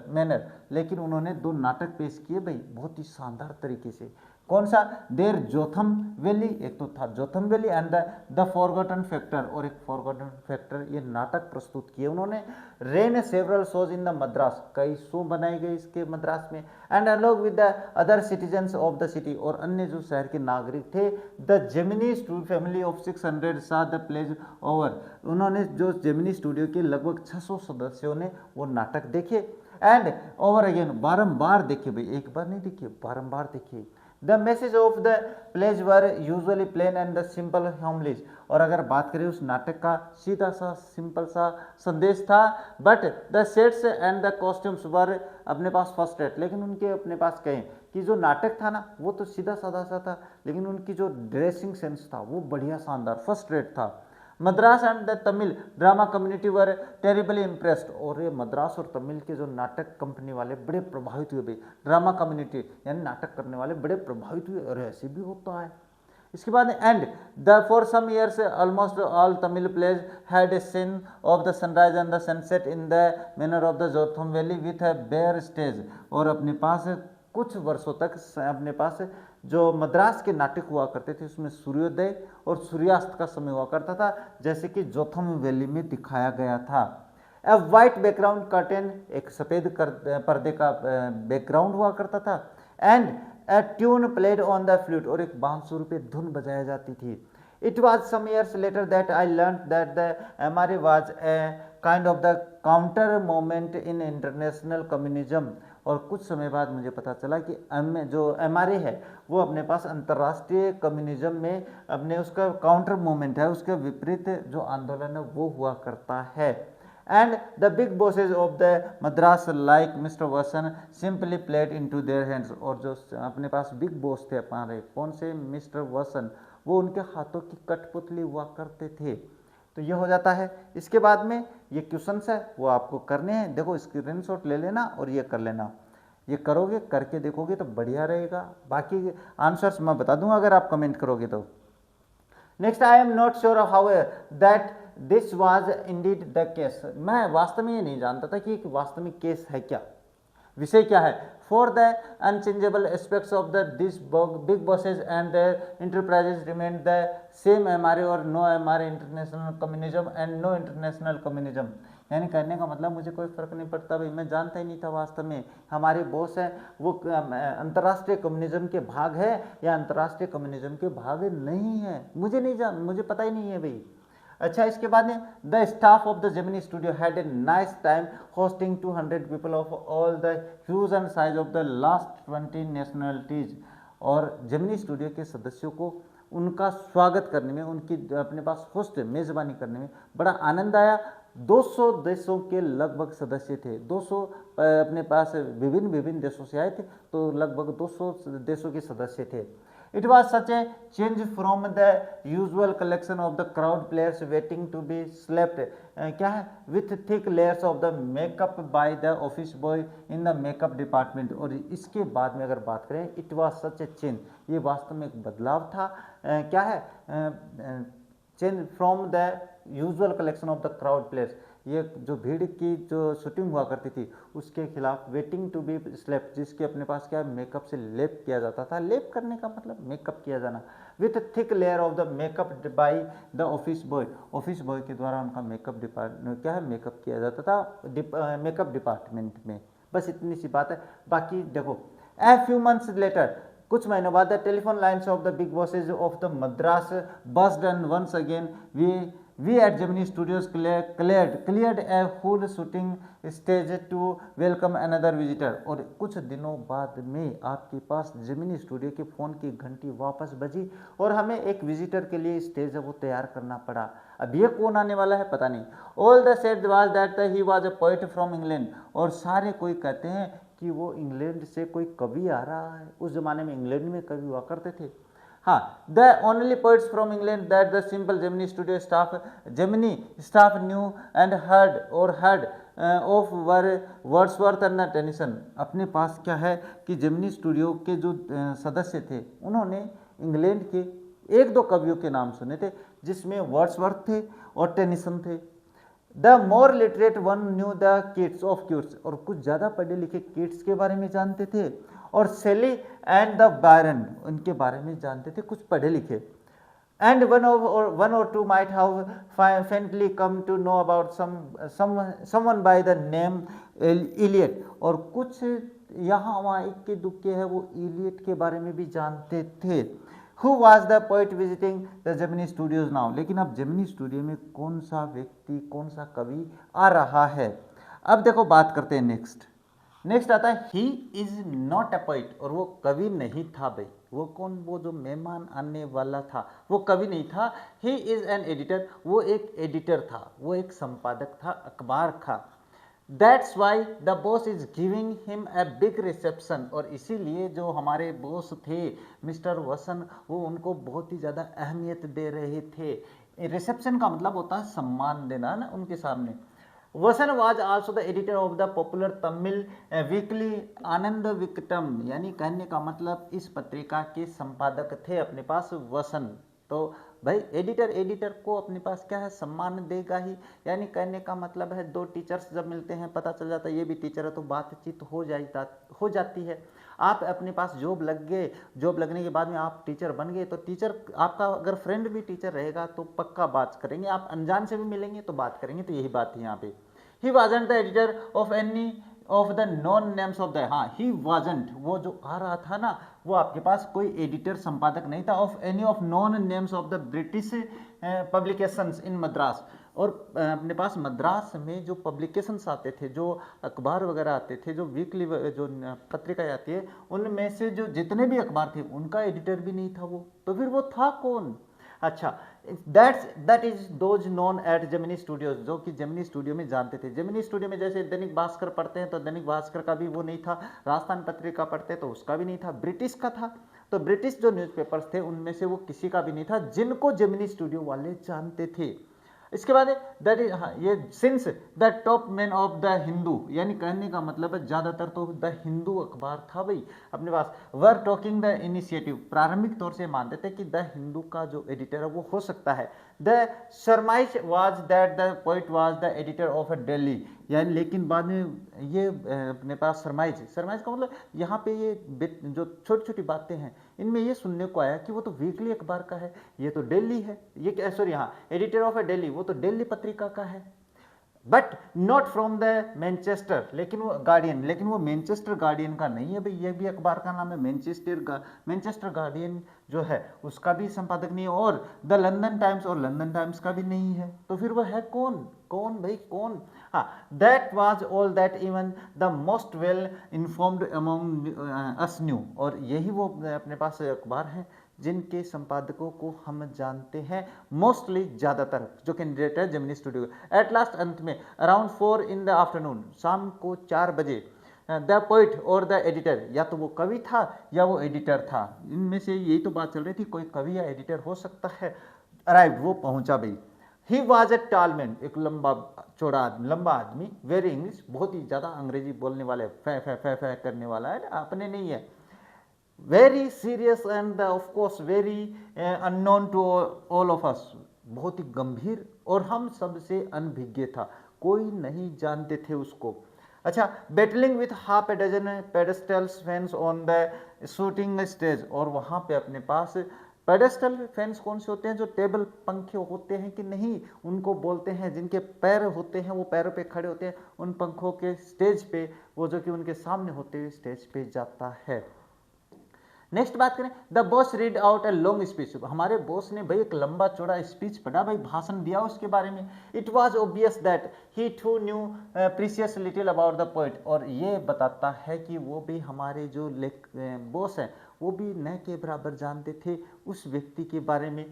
manner, लेकिन उन्होंने 2 नाटक पेश किए भाई बहुत ही शानदार तरीके से। कौन सा, देर जोथम वैली, एक तो था Jotham valley and the forgotten factor, और एक फॉरगॉटन फैक्टर, ये नाटक प्रस्तुत किए उन्होंने। Rain several shows in the Madras, कई शो बनाए गए इसके मद्रास में, and along with the other citizens of the city, और अन्य जो शहर के नागरिक थे। द जेमिनी फैमिली ऑफ 600 सा द प्लेज ओवर, उन्होंने जो जेमिनी स्टूडियो के लगभग 600 सदस्यों ने वो नाटक देखे। एंड ओवर अगेन, बारंबार देखे भाई, एक बार नहीं देखे, बारंबार देखे। The message of the plays were usually plain and the simple homilies, और अगर बात करें उस नाटक का, सीधा सा सिंपल सा संदेश था। But the sets and the costumes were अपने पास फर्स्ट रेट, लेकिन उनके अपने पास कहें कि जो नाटक था ना वो तो सीधा साधा सा था, लेकिन उनकी जो ड्रेसिंग सेंस था वो बढ़िया शानदार फर्स्ट रेट था। Madras and the Tamil drama community were terribly impressed, और ये मद्रास और तमिल के जो नाटक कंपनी वाले बड़े प्रभावित हुए भाई, ड्रामा कम्युनिटी यानी नाटक करने वाले बड़े प्रभावित हुए, और ऐसे भी होता है। इसके बाद and the for some years almost all Tamil plays had a scene of the sunrise and the sunset in the manner of the Jotham valley with a bare stage, और अपने पास कुछ वर्षों तक अपने पास जो मद्रास के नाटक हुआ करते थे उसमें सूर्योदय और सूर्यास्त का समय हुआ करता था, जैसे कि जोथम वैली में दिखाया गया था। ए वाइट बैकग्राउंड कर्टेन, एक सफ़ेद पर्दे का बैकग्राउंड हुआ करता था। And a tune played on the flute, और एक बांसुरी पे धुन बजाई जाती थी। It was some years later that I learn that the MRA was a kind of the counter moment in international communism, और कुछ समय बाद मुझे पता चला कि जो एमआरए है वो अपने पास अंतर्राष्ट्रीय कम्युनिज्म में अपने उसका काउंटर मूवमेंट है, उसके विपरीत जो आंदोलन है वो हुआ करता है। And the big bosses of the Madras like mister Vasan simply played into their hands, और जो अपने पास बिग बॉस थे हमारे, कौन से, मिस्टर वसन, वो उनके हाथों की कठपुतली हुआ करते थे। तो ये हो जाता है। इसके बाद में ये क्वेश्चंस है वो आपको करने हैं, देखो स्क्रीनशॉट ले लेना और ये कर लेना, ये करोगे, करके देखोगे तो बढ़िया रहेगा। बाकी आंसर्स मैं बता दूंगा अगर आप कमेंट करोगे तो। Next, I am not sure how that this was Indeed the case, मैं वास्तव में ये नहीं जानता था कि एक वास्तविक केस है क्या, विषय क्या है। For the unchangeable aspects of the this big bosses and the enterprises remain the same M R A और no M R A international communism and no international communism, यानी कहने का मतलब मुझे कोई फर्क नहीं पड़ता भाई, मैं जानता ही नहीं था वास्तव में हमारे बॉस हैं वो अंतर्राष्ट्रीय कम्युनिज्म के भाग है या अंतर्राष्ट्रीय कम्युनिज्म के भाग नहीं है, मुझे पता ही नहीं है भाई। अच्छा, इसके बाद में the staff of the Gemini studio had a nice time hosting 200 people of all the huge and size of the last 20 nationalities, और जेमिनी स्टूडियो के सदस्यों को उनका स्वागत करने में, उनकी अपने पास होस्ट मेज़बानी करने में बड़ा आनंद आया। 200 देशों के लगभग सदस्य थे, 200 अपने पास विभिन्न देशों से आए थे, तो लगभग 200 देशों के सदस्य थे। It was such a change from the usual collection of the crowd players waiting to be slept. क्या है, with thick layers of the makeup by the office boy in the makeup department। और इसके बाद में अगर बात करें, it was such a change, ये वास्तव में एक बदलाव था। क्या है, change from the usual collection of the crowd players, ये जो भीड़ की जो शूटिंग हुआ करती थी उसके खिलाफ वेटिंग टू बी स्लेप्ट, जिसके अपने पास क्या मेकअप से लेप किया जाता था, लेप करने का मतलब मेकअप किया जाना, with thick layer of the makeup by the office boy के द्वारा उनका मेकअप डिपार्टमेंट क्या है मेकअप किया जाता था मेकअप डिपार्टमेंट में। बस इतनी सी बात है। बाकी देखो, ए फ्यू मंथ्स लेटर, कुछ महीनों बाद the telephone lines of the big bosses of the Madras buzzed and once again we at Gemini Studios cleared a whole shooting stage to welcome another visitor। और कुछ दिनों बाद में आपके पास जेमिनी स्टूडियो के फ़ोन की घंटी वापस बजी और हमें एक विजिटर के लिए स्टेज है वो तैयार करना पड़ा। अब ये कौन आने वाला है पता नहीं। All the said was that he was a poet from England, और सारे कोई कहते हैं कि वो इंग्लैंड से कोई कवि आ रहा है। उस जमाने में इंग्लैंड में कवि हुआ करते थे। हाँ, the only poets from England that the simple Gemini studio staff new and heard of were Wordsworth and Tennyson. अपने पास क्या है कि जेमिनी स्टूडियो के जो सदस्य थे उन्होंने इंग्लैंड के एक दो कवियों के नाम सुने थे, जिसमें वर्ड्सवर्थ थे और टेनिसन थे। The more literate one knew the Keats of Keats, और कुछ ज़्यादा पढ़े लिखे किट्स के बारे में जानते थे, और सेली एंड द बायरन, उनके बारे में जानते थे, कुछ पढ़े लिखे। And one or two might have faintly come to know about someone by the name Eliot, और कुछ यहाँ वहाँ इक्के दुक्के है वो इलियट के बारे में भी जानते थे। Who was the poet visiting the Gemini Studios now? लेकिन अब जेमिनी स्टूडियो में कौन सा व्यक्ति, कौन सा कवि आ रहा है? अब देखो बात करते हैं नेक्स्ट आता है he is not a poet, और वो कवि नहीं था भाई। वो कौन? वो जो मेहमान आने वाला था वो कवि नहीं था। ही इज एन एडिटर, वो एक एडिटर था, वो एक संपादक था, अखबार था। That's why the boss is giving him a big reception, और इसीलिए जो हमारे बॉस थे मिस्टर वसन, वो उनको बहुत ही ज़्यादा अहमियत दे रहे थे। रिसेप्शन का मतलब होता है सम्मान देना ना उनके सामने। Vasan was also the editor of the popular Tamil weekly Ananda Vikatan, यानी कहने का मतलब इस पत्रिका के संपादक थे अपने पास वसन। तो भाई एडिटर को अपने पास क्या है, सम्मान देगा ही। यानी कहने का मतलब है दो टीचर्स जब मिलते हैं पता चल जाता है ये भी टीचर है, तो बातचीत हो जाती है। आप अपने पास जॉब लग गए, जॉब लगने के बाद में आप टीचर बन गए, तो टीचर आपका अगर फ्रेंड भी टीचर रहेगा तो पक्का बात करेंगे, आप अनजान से भी मिलेंगे तो बात करेंगे। तो यही बात है यहाँ पे। He wasn't the editor of any of the non names of the, हाँ ही वाजंट, वो जो आ रहा था ना वो आपके पास कोई एडिटर संपादक नहीं था। Of any of known names of the British publications in Madras, और अपने पास मद्रास में जो पब्लिकेशंस आते थे, जो अखबार वगैरह आते थे, जो वीकली जो पत्रिकाएं आती है, उनमें से जो जितने भी अखबार थे उनका एडिटर भी नहीं था वो। तो फिर वो था कौन? अच्छा, that is those known at Gemini studios, जो कि जेमिनी स्टूडियो में जानते थे। जेमिनी स्टूडियो में जैसे दैनिक भास्कर पढ़ते हैं तो दैनिक भास्कर का भी वो नहीं था, राजस्थान पत्रिका पढ़ते तो उसका भी नहीं था, ब्रिटिश का था। तो ब्रिटिश जो न्यूज़पेपर्स थे उनमें से वो किसी का भी नहीं था जिनको जेमिनी स्टूडियो वाले जानते थे। इसके बाद दैट इज, हाँ ये since the top man of the Hindu, यानी कहने का मतलब है ज़्यादातर तो द हिंदू अखबार था भाई अपने पास। वर टॉकिंग द इनिशिएटिव, प्रारंभिक तौर से मानते थे कि द हिंदू का जो एडिटर है वो हो सकता है। The surmise was that the poet was the editor of a Delhi, यानी लेकिन बाद में ये अपने पास शर्माइश का मतलब यहाँ पे ये जो छोटी छोटी बातें हैं इनमें ये सुनने को आया कि वो तो वीकली अखबार का है, ये तो दिल्ली है, ये सॉरी हाँ एडिटर ऑफ अ दिल्ली, वो तो दिल्ली पत्रिका का है। But not from the Manchester, लेकिन वो मैनचेस्टर गार्डियन का नहीं है भाई, ये भी अखबार का नाम है मैनचेस्टर गार्डियन जो है उसका भी संपादक नहीं है, और द लंदन टाइम्स, और लंदन टाइम्स का भी नहीं है। तो फिर वो है कौन भाई कौन? हाँ, that was all that even the most well informed among us new, और यही वो अपने पास अखबार हैं जिनके संपादकों को हम जानते हैं मोस्टली, ज़्यादातर जो कैंडिडेट है जेमिनी स्टूडियो। एट लास्ट, अंत में अराउंड 4 in the afternoon, शाम को 4 बजे, द पोइट और द एडिटर, या तो वो कवि था या वो एडिटर था, इनमें से यही तो बात चल रही थी, कोई कवि या एडिटर हो सकता है। अराइव, वो पहुंचा भाई। ही वॉज ए टाल मैन, एक लंबा आदमी, वेरी इंग्लिश, बहुत ही ज़्यादा अंग्रेजी बोलने वाले, फै करने वाला है ना, अपने नहीं है। Very serious and of course very unknown to all of us, बहुत ही गंभीर और हम सबसे अनभिज्ञ था, कोई नहीं जानते थे उसको। अच्छा, battling with half a dozen pedestals fans on the shooting stage, और वहाँ पे अपने पास पेडेस्टल फैंस कौन से होते हैं? जो टेबल पंखे होते हैं कि नहीं, उनको बोलते हैं, जिनके पैर होते हैं वो पैरों पे खड़े होते हैं, उन पंखों के स्टेज पे वो जो कि उनके सामने होते हुए स्टेज पे जाता है। नेक्स्ट बात करें, the boss read out a long speech, हमारे बॉस ने भाई एक लंबा चौड़ा स्पीच पढ़ा भाई, भाषण दिया उसके बारे में। It was obvious that he too knew precious little about the poet, और ये बताता है कि वो भी हमारे जो बॉस हैं वो भी न के बराबर जानते थे उस व्यक्ति के बारे में,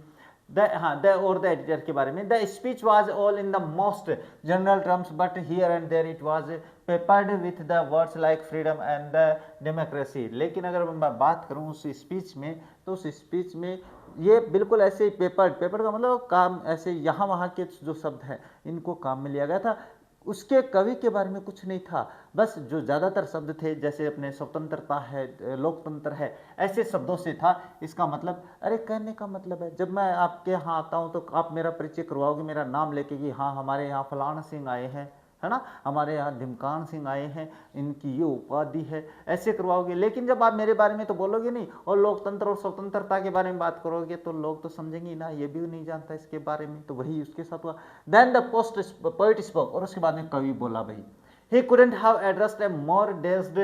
और द एडिटर के बारे में। The speech was all in the most general terms but here and there it was peppered with the words like freedom and the democracy, लेकिन अगर मैं बात करूं उस स्पीच में, तो उस स्पीच में ये बिल्कुल ऐसे पेपर का मतलब काम, ऐसे यहाँ वहाँ के जो शब्द हैं इनको काम में लिया गया था, उसके कवि के बारे में कुछ नहीं था। बस जो ज़्यादातर शब्द थे जैसे अपने स्वतंत्रता है, लोकतंत्र है, ऐसे शब्दों से था। इसका मतलब, अरे कहने का मतलब है, जब मैं आपके यहाँ आता हूँ तो आप मेरा परिचय करवाओगे मेरा नाम लेके कि हाँ हमारे यहाँ फलाना सिंह आए हैं, है ना, हमारे यहाँ धीमकान सिंह आए हैं, इनकी ये उपाधि है, ऐसे करवाओगे। लेकिन जब आप मेरे बारे में तो बोलोगे नहीं और लोकतंत्र और स्वतंत्रता के बारे में बात करोगे तो लोग तो समझेंगे ना, ये भी नहीं जानता इसके बारे में, तो वही उसके साथ हुआ। देन द पोइट स्पोक, और उसके बाद में कवि बोला भाई, he couldn't have addressed a more dazed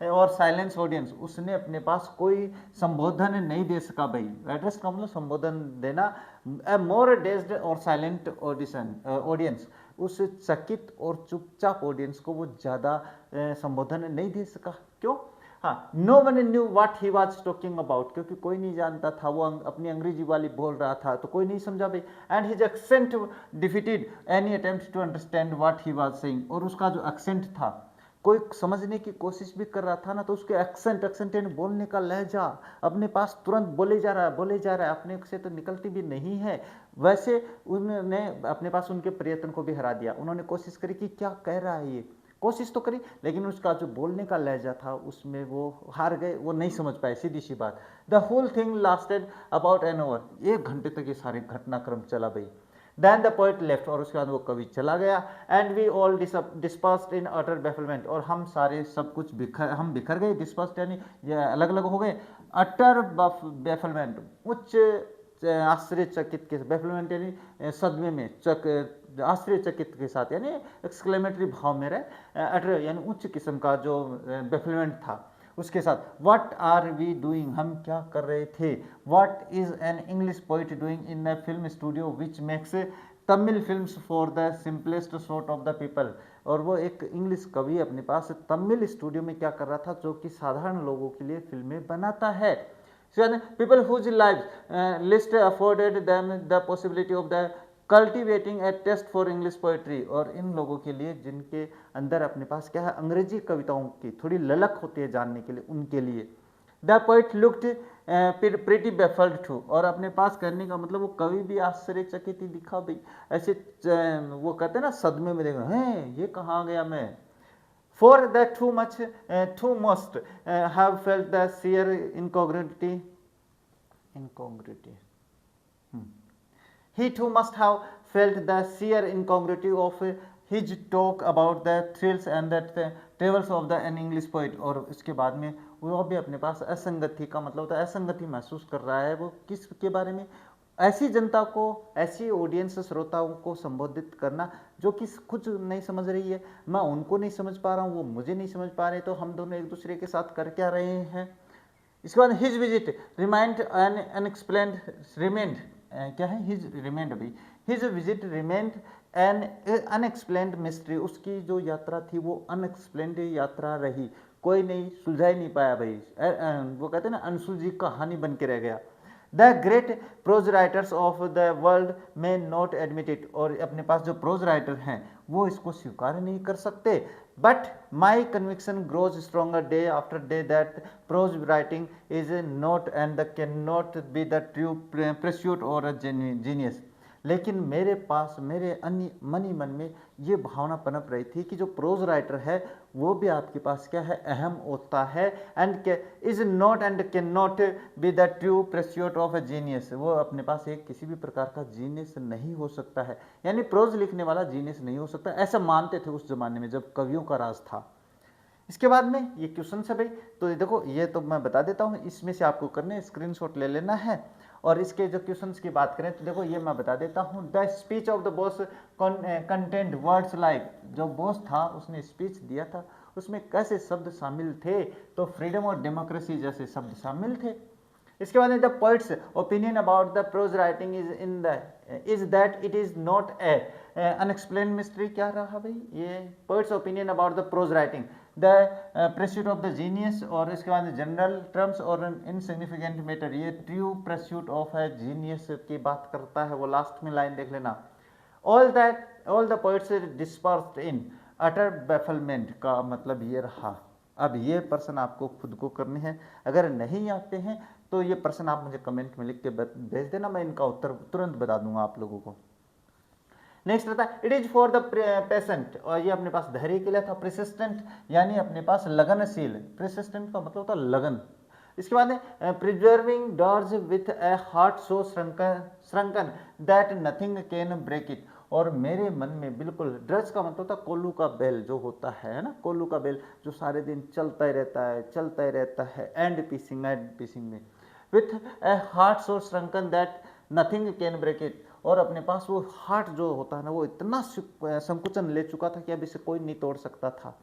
और साइलेंस ऑडियंस, उसने अपने पास कोई संबोधन नहीं दे सका भाई, एड्रेस का मतलब संबोधन देना, ए मोर डेज्ड और साइलेंट ऑडियंस, उस चकित और चुपचाप ऑडियंस को वो ज़्यादा संबोधन नहीं दे सका। क्यों? हाँ, no one knew what he was talking about, क्योंकि कोई नहीं जानता था, वो अपनी अंग्रेजी वाली बोल रहा था तो कोई नहीं समझा भाई। And his accent defeated any attempt to understand what he was saying, और उसका जो एक्सेंट था, कोई समझने की कोशिश भी कर रहा था ना तो उसके एक्सेंट यानी बोलने का लहजा अपने पास तुरंत बोले जा रहा है, अपने से तो निकलती भी नहीं है। वैसे उन्होंने अपने पास उनके प्रयत्न को भी हरा दिया, उन्होंने कोशिश करी कि क्या कह रहा है ये, कोशिश तो करी, लेकिन उसका जो बोलने का लहजा था उसमें वो हार गए, वो नहीं समझ पाए, सीधी सी बात। The whole thing lasted about an hour, 1 घंटे तक ये सारे घटनाक्रम चला भाई। देन द पोइट लेफ्ट, और उसके बाद वो कवि चला गया। And we all dispersed in utter bafflement, और हम सारे सब कुछ बिखर गए, डिस्पर्स्ड यानी अलग अलग हो गए, अटर बेफलमेंट, उच्च आश्चर्यचकित के, बेफलमेंट यानी सदमे में, आश्चर्यचकित के साथ, यानी एक्सक्लेमेटरी भाव में रहे, अटर यानी उच्च किस्म का जो बेफलमेंट था उसके साथ। व्हाट आर वी डूइंग, हम क्या कर रहे थे। What is an English poet doing in the film studio which makes Tamil films for the simplest sort of the people, और वो एक इंग्लिश कवि अपने पास तमिल स्टूडियो में क्या कर रहा था, जो कि साधारण लोगों के लिए फिल्में बनाता है। People whose lives least afforded them the possibility of the cultivating a taste for English poetry, और इन लोगों के लिए जिनके अंदर अपने पास क्या है, अंग्रेजी कविताओं की थोड़ी ललक होती है जानने के लिए, उनके लिए। The poet looked pretty baffled too, और अपने पास करने का मतलब वो कवि भी आश्चर्यचकित ही दिखा भाई, ऐसे वो कहते हैं ना सदमे में देख रहे हैं, ये कहाँ गया मैं। For the two must have felt the share incongruity, he too must have felt the sheer incongruity of his talk about the thrills and the travels of an English poet, और उसके बाद में वो भी अपने पास असंगति का मतलब होता है, असंगति महसूस कर रहा है। वो किस के बारे में, ऐसी जनता को, ऐसी ऑडियंस श्रोताओं को संबोधित करना जो कि कुछ नहीं समझ रही है, मैं उनको नहीं समझ पा रहा हूँ, वो मुझे नहीं समझ पा रहे, तो हम दोनों एक दूसरे के साथ कर क्या रहे हैं। इसके बाद his visit remained an unexplained remained, क्या है हिज रिमेंड अभी, his visit remained an unexplained mystery, उसकी जो यात्रा थी वो अनएक्सप्लेन्ड यात्रा रही, कोई नहीं सुलझा ही नहीं पाया भाई, वो कहते हैं ना अनसुलझी कहानी बन के रह गया। The great prose writers of the world may not admit it, और अपने पास जो प्रोज राइटर हैं वो इसको स्वीकार नहीं कर सकते। But my conviction grows stronger day after day that prose writing is not and can not be the true pursuit और अ जीनियस, लेकिन मेरे पास, मेरे मनी मन में ये भावना पनप रही थी कि जो प्रोज राइटर है वो भी आपके पास क्या है, अहम होता है, and is not and can not be the true pursuit of a genius, वो अपने पास एक किसी भी प्रकार का जीनियस नहीं हो सकता है, यानी प्रोज लिखने वाला जीनियस नहीं हो सकता, ऐसा मानते थे उस जमाने में जब कवियों का राज था। इसके बाद में ये क्वेश्चन है भाई, तो देखो ये तो मैं बता देता हूँ, इसमें से आपको करने स्क्रीनशॉट ले लेना है, और इसके जो क्वेश्चंस की बात करें तो देखो ये मैं बता देता हूँ। The speech of the boss content words like, जो बॉस था उसने स्पीच दिया था उसमें कैसे शब्द शामिल थे, तो फ्रीडम और डेमोक्रेसी जैसे शब्द शामिल थे। इसके बाद the poet's opinion about the prose writing is that it is not a unexplain mystery, क्या रहा भाई ये poet's opinion about the prose writing, the pursuit of the genius, और इसके बाद जनरल टर्म्स और इनसिग्निफिकेंट मैटर, ये ट्रू प्रेस्यूट ऑफ है जीनियस की बात करता है, वो लास्ट में लाइन देख लेना। All the poets dispersed in utter bafflement का मतलब ये रहा। अब ये प्रश्न आपको खुद को करने हैं, अगर नहीं आते हैं तो ये प्रश्न आप मुझे कमेंट में लिख के भेज देना, मैं इनका उत्तर तुरंत बता दूंगा आप लोगों को। नेक्स्ट रहता है it is for the patient, और ये अपने पास धैर्य के लिए था। प्रिसिस्टेंट यानी अपने पास लगनशील, प्रिसिस्टेंट का मतलब होता है लगन। इसके बाद preserving doors with a heart so shrunken that nothing can break it, और मेरे मन में बिल्कुल ड्रज का मतलब था कोल्लू का बेल जो होता है ना, कोल्लू का बेल जो सारे दिन चलता ही रहता है, चलता ही रहता है, एंड पीसिंग में with a heart so shrunken that nothing can break it. और अपने पास वो हार्ट जो होता है ना वो इतना संकुचन ले चुका था कि अब इसे कोई नहीं तोड़ सकता था।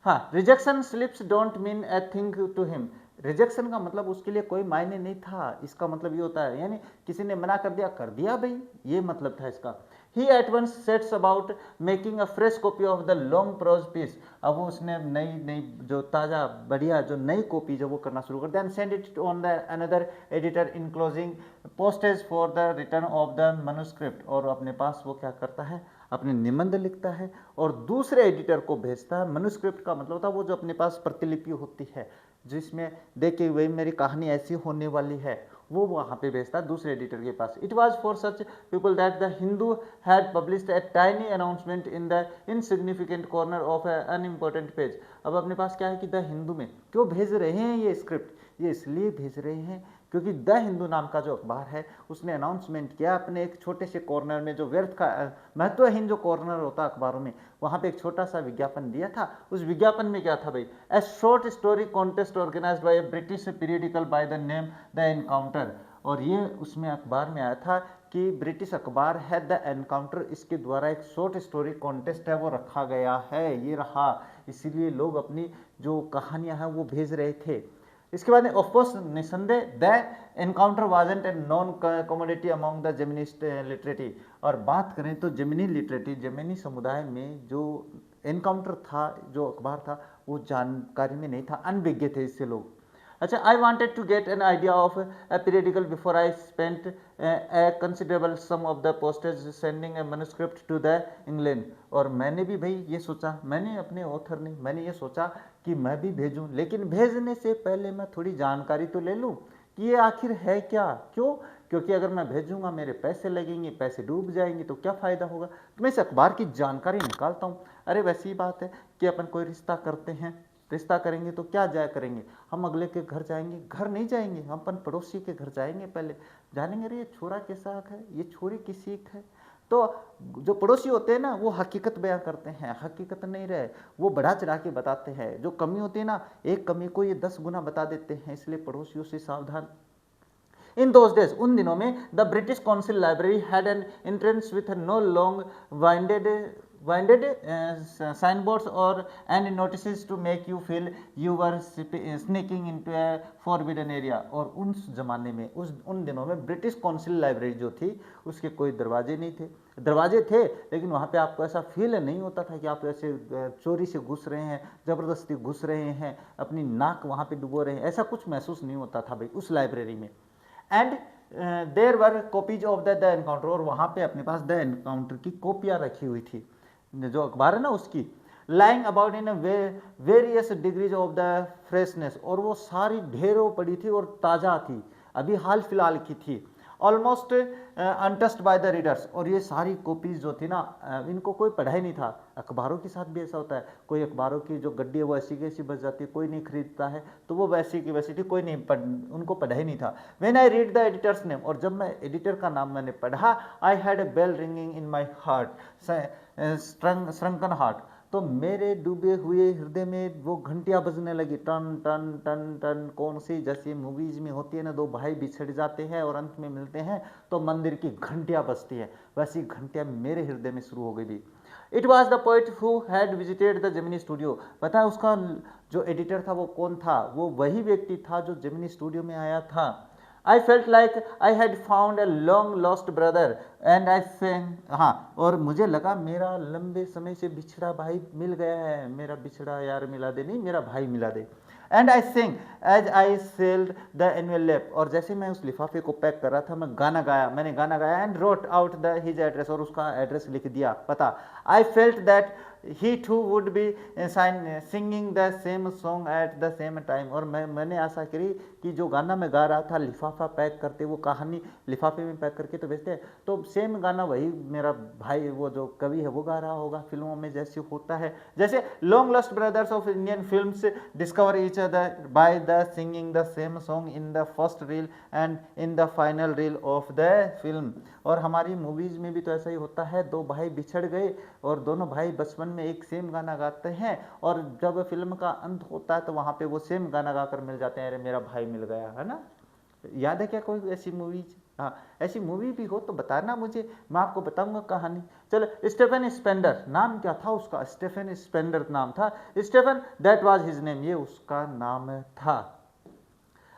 हाँ, rejection slips don't mean a thing to him. Rejection का मतलब उसके लिए कोई मायने नहीं था, इसका मतलब ये होता है यानी किसी ने मना कर दिया भाई, ये मतलब था इसका। He at once sets about making a fresh copy of the long prose piece. अब उसने नई नई जो ताज़ा बढ़िया जो नई कॉपी जो वो करना शुरू कर दिया, and send it on the another editor enclosing postage for the return of the manuscript. और अपने पास वो क्या करता है, अपने निबंध लिखता है और दूसरे एडिटर को भेजता है। मनुस्क्रिप्ट का मतलब था वो जो अपने पास प्रतिलिपि होती है जिसमें देखिए वही मेरी कहानी ऐसी होने वाली है, वो वहाँ पे भेजता है दूसरे एडिटर के पास। It was for such people that the Hindu had published a tiny announcement in the insignificant corner of a unimportant page. अब अपने पास क्या है कि द हिंदू में क्यों भेज रहे हैं ये स्क्रिप्ट, ये इसलिए भेज रहे हैं क्योंकि द हिंदू नाम का जो अखबार है उसने अनाउंसमेंट किया अपने एक छोटे से कॉर्नर में, जो व्यर्थ का महत्वहीन जो कॉर्नर होता है अखबारों में, वहाँ पे एक छोटा सा विज्ञापन दिया था। उस विज्ञापन में क्या था भाई, a short story contest organised by a British periodical by the name the Encounter. और ये उसमें अखबार में आया था कि ब्रिटिश अखबार है द एनकाउंटर, इसके द्वारा एक शॉर्ट स्टोरी कॉन्टेस्ट है वो रखा गया है, ये रहा, इसीलिए लोग अपनी जो कहानियां हैं वो भेज रहे थे। इसके बाद ऑफकोर्स निसंदेह the encounter wasn't and non commodity among the Gemini literati. और बात करें तो जेमिनी लिटरेटी, जेमिनी समुदाय में जो एनकाउंटर था, जो अखबार था, वो जानकारी में नहीं था, अनभिज्ञ थे इससे लोग। अच्छा, I wanted to get an idea of a periodical before I spent a considerable sum of the postage sending a manuscript to the England. और मैंने भी भाई ये सोचा, मैंने अपने ऑथर ने मैंने ये सोचा कि मैं भी भेजूं, लेकिन भेजने से पहले मैं थोड़ी जानकारी तो ले लूं कि ये आखिर है क्या, क्यों, क्योंकि अगर मैं भेजूंगा मेरे पैसे लगेंगे, पैसे डूब जाएंगे तो क्या फ़ायदा होगा। तो मैं इस अखबार की जानकारी निकालता हूँ। अरे वैसी बात है कि अपन कोई रिश्ता करते हैं, रिश्ता करेंगे तो क्या जाया करेंगे, हम अगले के घर जाएंगे, घर नहीं जाएंगे, हम अपन पड़ोसी के घर जाएंगे, पहले जानेंगे अरे ये छोरा कैसा है, ये छोरी किसी है। तो जो पड़ोसी होते हैं ना वो हकीकत बयां करते हैं, हकीकत नहीं रहे, वो बढ़ा चढ़ा के बताते हैं। जो कमी होती है ना, एक कमी को ये 10 गुना बता देते हैं, इसलिए पड़ोसियों से सावधान। इन दोज डेज, उन दिनों में, the British Council library had an entrance with no long winded signboards or and notices to make you feel you were sneaking into a forbidden area। और उस जमाने में, उन दिनों में ब्रिटिश काउंसिल लाइब्रेरी जो थी उसके कोई दरवाजे नहीं थे, दरवाजे थे लेकिन वहाँ पे आपको ऐसा फील नहीं होता था कि आप ऐसे चोरी से घुस रहे हैं, ज़बरदस्ती घुस रहे हैं, अपनी नाक वहाँ पे डुबो रहे हैं, ऐसा कुछ महसूस नहीं होता था भाई उस लाइब्रेरी में। And there were copies of the Encounter, और वहाँ पे अपने पास द एनकाउंटर की कॉपियाँ रखी हुई थी, जो अखबार है ना उसकी, lying about in various degrees of the freshness, और वो सारी ढेरों पड़ी थी और ताज़ा थी, अभी हाल फिलहाल की थी, almost untouched by the readers. और ये सारी कॉपीज जो थी ना, इनको कोई पढ़ा ही नहीं था। अखबारों के साथ भी ऐसा होता है, कोई अखबारों की जो गड्डी है वो ऐसी की ऐसी बच जाती है, कोई नहीं खरीदता है, तो वो वैसी की वैसी थी, कोई नहीं उनको पढ़ा ही नहीं था। When I read the editor's name, और जब मैं एडिटर का नाम मैंने पढ़ा, I had a bell ringing in my heart, shrunken heart, तो मेरे डूबे हुए हृदय में वो घंटियां बजने लगी, टन टन टन टन। कौन सी, जैसे मूवीज में होती है ना, दो भाई बिछड़ जाते हैं और अंत में मिलते हैं तो मंदिर की घंटियां बजती है, वैसी घंटियां मेरे हृदय में शुरू हो गई थी। It was the poet who had visited the Gemini studio. पता है उसका जो एडिटर था वो कौन था, वो वही व्यक्ति था जो जेमिनी स्टूडियो में आया था। I felt like I had found a long lost brother and I sang, हाँ, और मुझे लगा मेरा लंबे समय से बिछड़ा भाई मिल गया है, मेरा बिछड़ा यार मिला दे, नहीं मेरा भाई मिला दे। And I sing as I sealed the envelope, और जैसे मैं उस लिफाफे को पैक कर रहा था मैं गाना गाया, मैंने गाना गाया, and wrote out the his address, और उसका एड्रेस लिख दिया, पता। I felt that he too would be singing the same song at the same time। और मैंने आशा करी कि जो गाना मैं गा रहा था लिफाफा पैक करते, वो कहानी लिफाफे में पैक करके तो भेजते हैं, तो सेम गाना वही मेरा भाई वो जो कवि है वो गा रहा होगा फिल्मों में जैसे होता है। जैसे long lost brothers of Indian films discover each other by the singing the same song in the first reel and in the final reel of the film. और हमारी मूवीज में भी तो ऐसा ही होता है, दो भाई बिछड़ गए और दोनों भाई बचपन में एक सेम गाना गाते हैं, और जब फिल्म का अंत होता है तो वहां पे वो सेम गाना गाकर मिल जाते हैं, अरे मेरा भाई मिल गया, है ना। याद है क्या कोई ऐसी मूवीज? हाँ, ऐसी मूवी भी हो तो बताना मुझे, मैं आपको बताऊंगा कहानी। चलो, स्टेफन स्पेंडर नाम क्या था उसका? स्टेफन स्पेंडर नाम था, Stephen that was his name, ये उसका नाम था।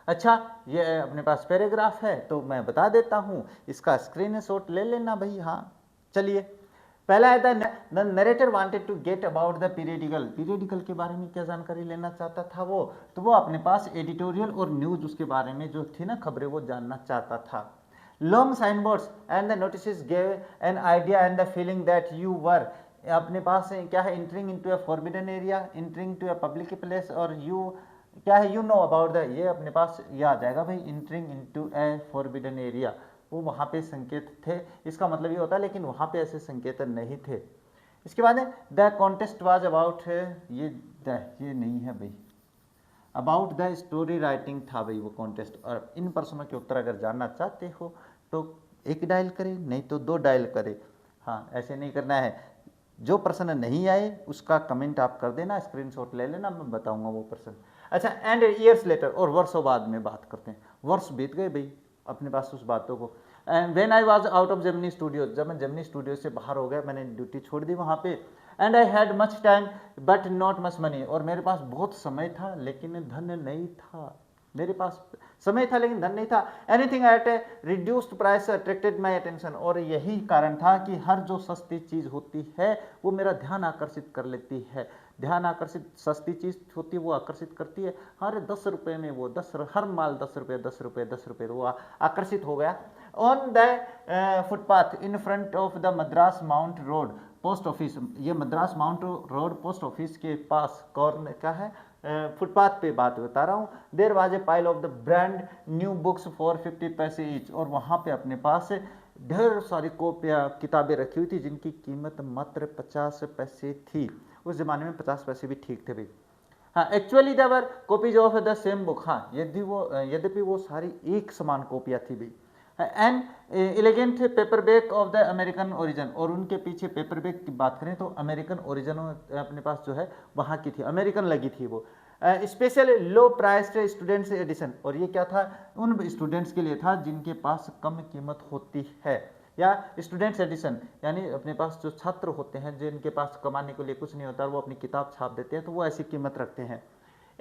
अच्छा, ये अपने पास पैराग्राफ है तो मैं बता देता हूँ, इसका स्क्रीनशॉट ले लेना भाई। हाँ चलिए, पहला है the narrator wanted to get about the periodical के बारे में क्या जानकारी लेना चाहता था वो, तो वो अपने पास एडिटोरियल और न्यूज उसके बारे में जो थी ना खबरें वो जानना चाहता था। Long sign boards and the notice gave an idea and the feeling that you were, अपने पास क्या है, entering into a forbidden area, entering to a public place, और यू क्या है, यू नो अबाउट द, ये अपने पास ये आ जाएगा भाई, इंटरिंग इनटू ए फॉरबिडन एरिया, वो वहाँ पे संकेत थे, इसका मतलब ये होता है, लेकिन वहाँ पे ऐसे संकेत नहीं थे। इसके बाद द कॉन्टेस्ट वाज अबाउट, ये नहीं है भाई, अबाउट द स्टोरी राइटिंग था भाई वो कॉन्टेस्ट। और इन प्रश्नों के उत्तर अगर जानना चाहते हो तो एक डायल करें, नहीं तो दो डायल करें। हाँ, ऐसे नहीं करना है, जो प्रश्न नहीं आए उसका कमेंट आप कर देना, स्क्रीनशॉट ले लेना, मैं बताऊंगा वो प्रश्न। अच्छा, एंड ईयर्स लेटर, और वर्षों बाद में बात करते हैं, वर्ष बीत गए भाई अपने पास उस बातों को। And when I was out of Gemini studio, जब मैं जेमिनी स्टूडियो से बाहर हो गया, मैंने ड्यूटी छोड़ दी वहाँ पे। And I had much time but not much money, और मेरे पास बहुत समय था लेकिन धन नहीं था, मेरे पास समय था लेकिन धन नहीं था। Anything at A reduced price attracted my attention, और यही कारण था कि हर जो सस्ती चीज़ होती है वो मेरा ध्यान आकर्षित कर लेती है, ध्यान आकर्षित, सस्ती चीज़ होती है वो आकर्षित करती है। हर 10 रुपये में वो हर माल 10 रुपये 10 रुपये 10 रुपये, तो वो आकर्षित हो गया। On the footpath in front of the Madras Mount Road post office, ये Madras Mount Road post office के पास कॉर्नर क्या है, फुटपाथ पे बात बता रहा हूँ। There was a pile of the brand new books for 50 पैसे ईच, और वहाँ पे अपने पास ढेर सारी कॉपियाँ किताबें रखी हुई थी जिनकी कीमत मात्र 50 पैसे थी। उस जमाने में 50 पैसे भी ठीक थे भाई। हाँ, actually there were copies of the same book, हाँ यद्यपि वो सारी एक समान कॉपियाँ थी भाई। And elegant paper bag of the American origin, और उनके पीछे पेपर बैग की बात करें तो अमेरिकन ओरिजिन अपने पास जो है वहाँ की थी, अमेरिकन लगी थी वो। स्पेशल लो प्राइस्ड स्टूडेंट्स एडिशन, और ये क्या था, उन स्टूडेंट्स के लिए था जिनके पास कम कीमत होती है, या स्टूडेंट्स एडिशन यानी अपने पास जो छात्र होते हैं जिनके पास कमाने के लिए कुछ नहीं होता, वो अपनी किताब छाप देते हैं तो वो ऐसी कीमत रखते हैं।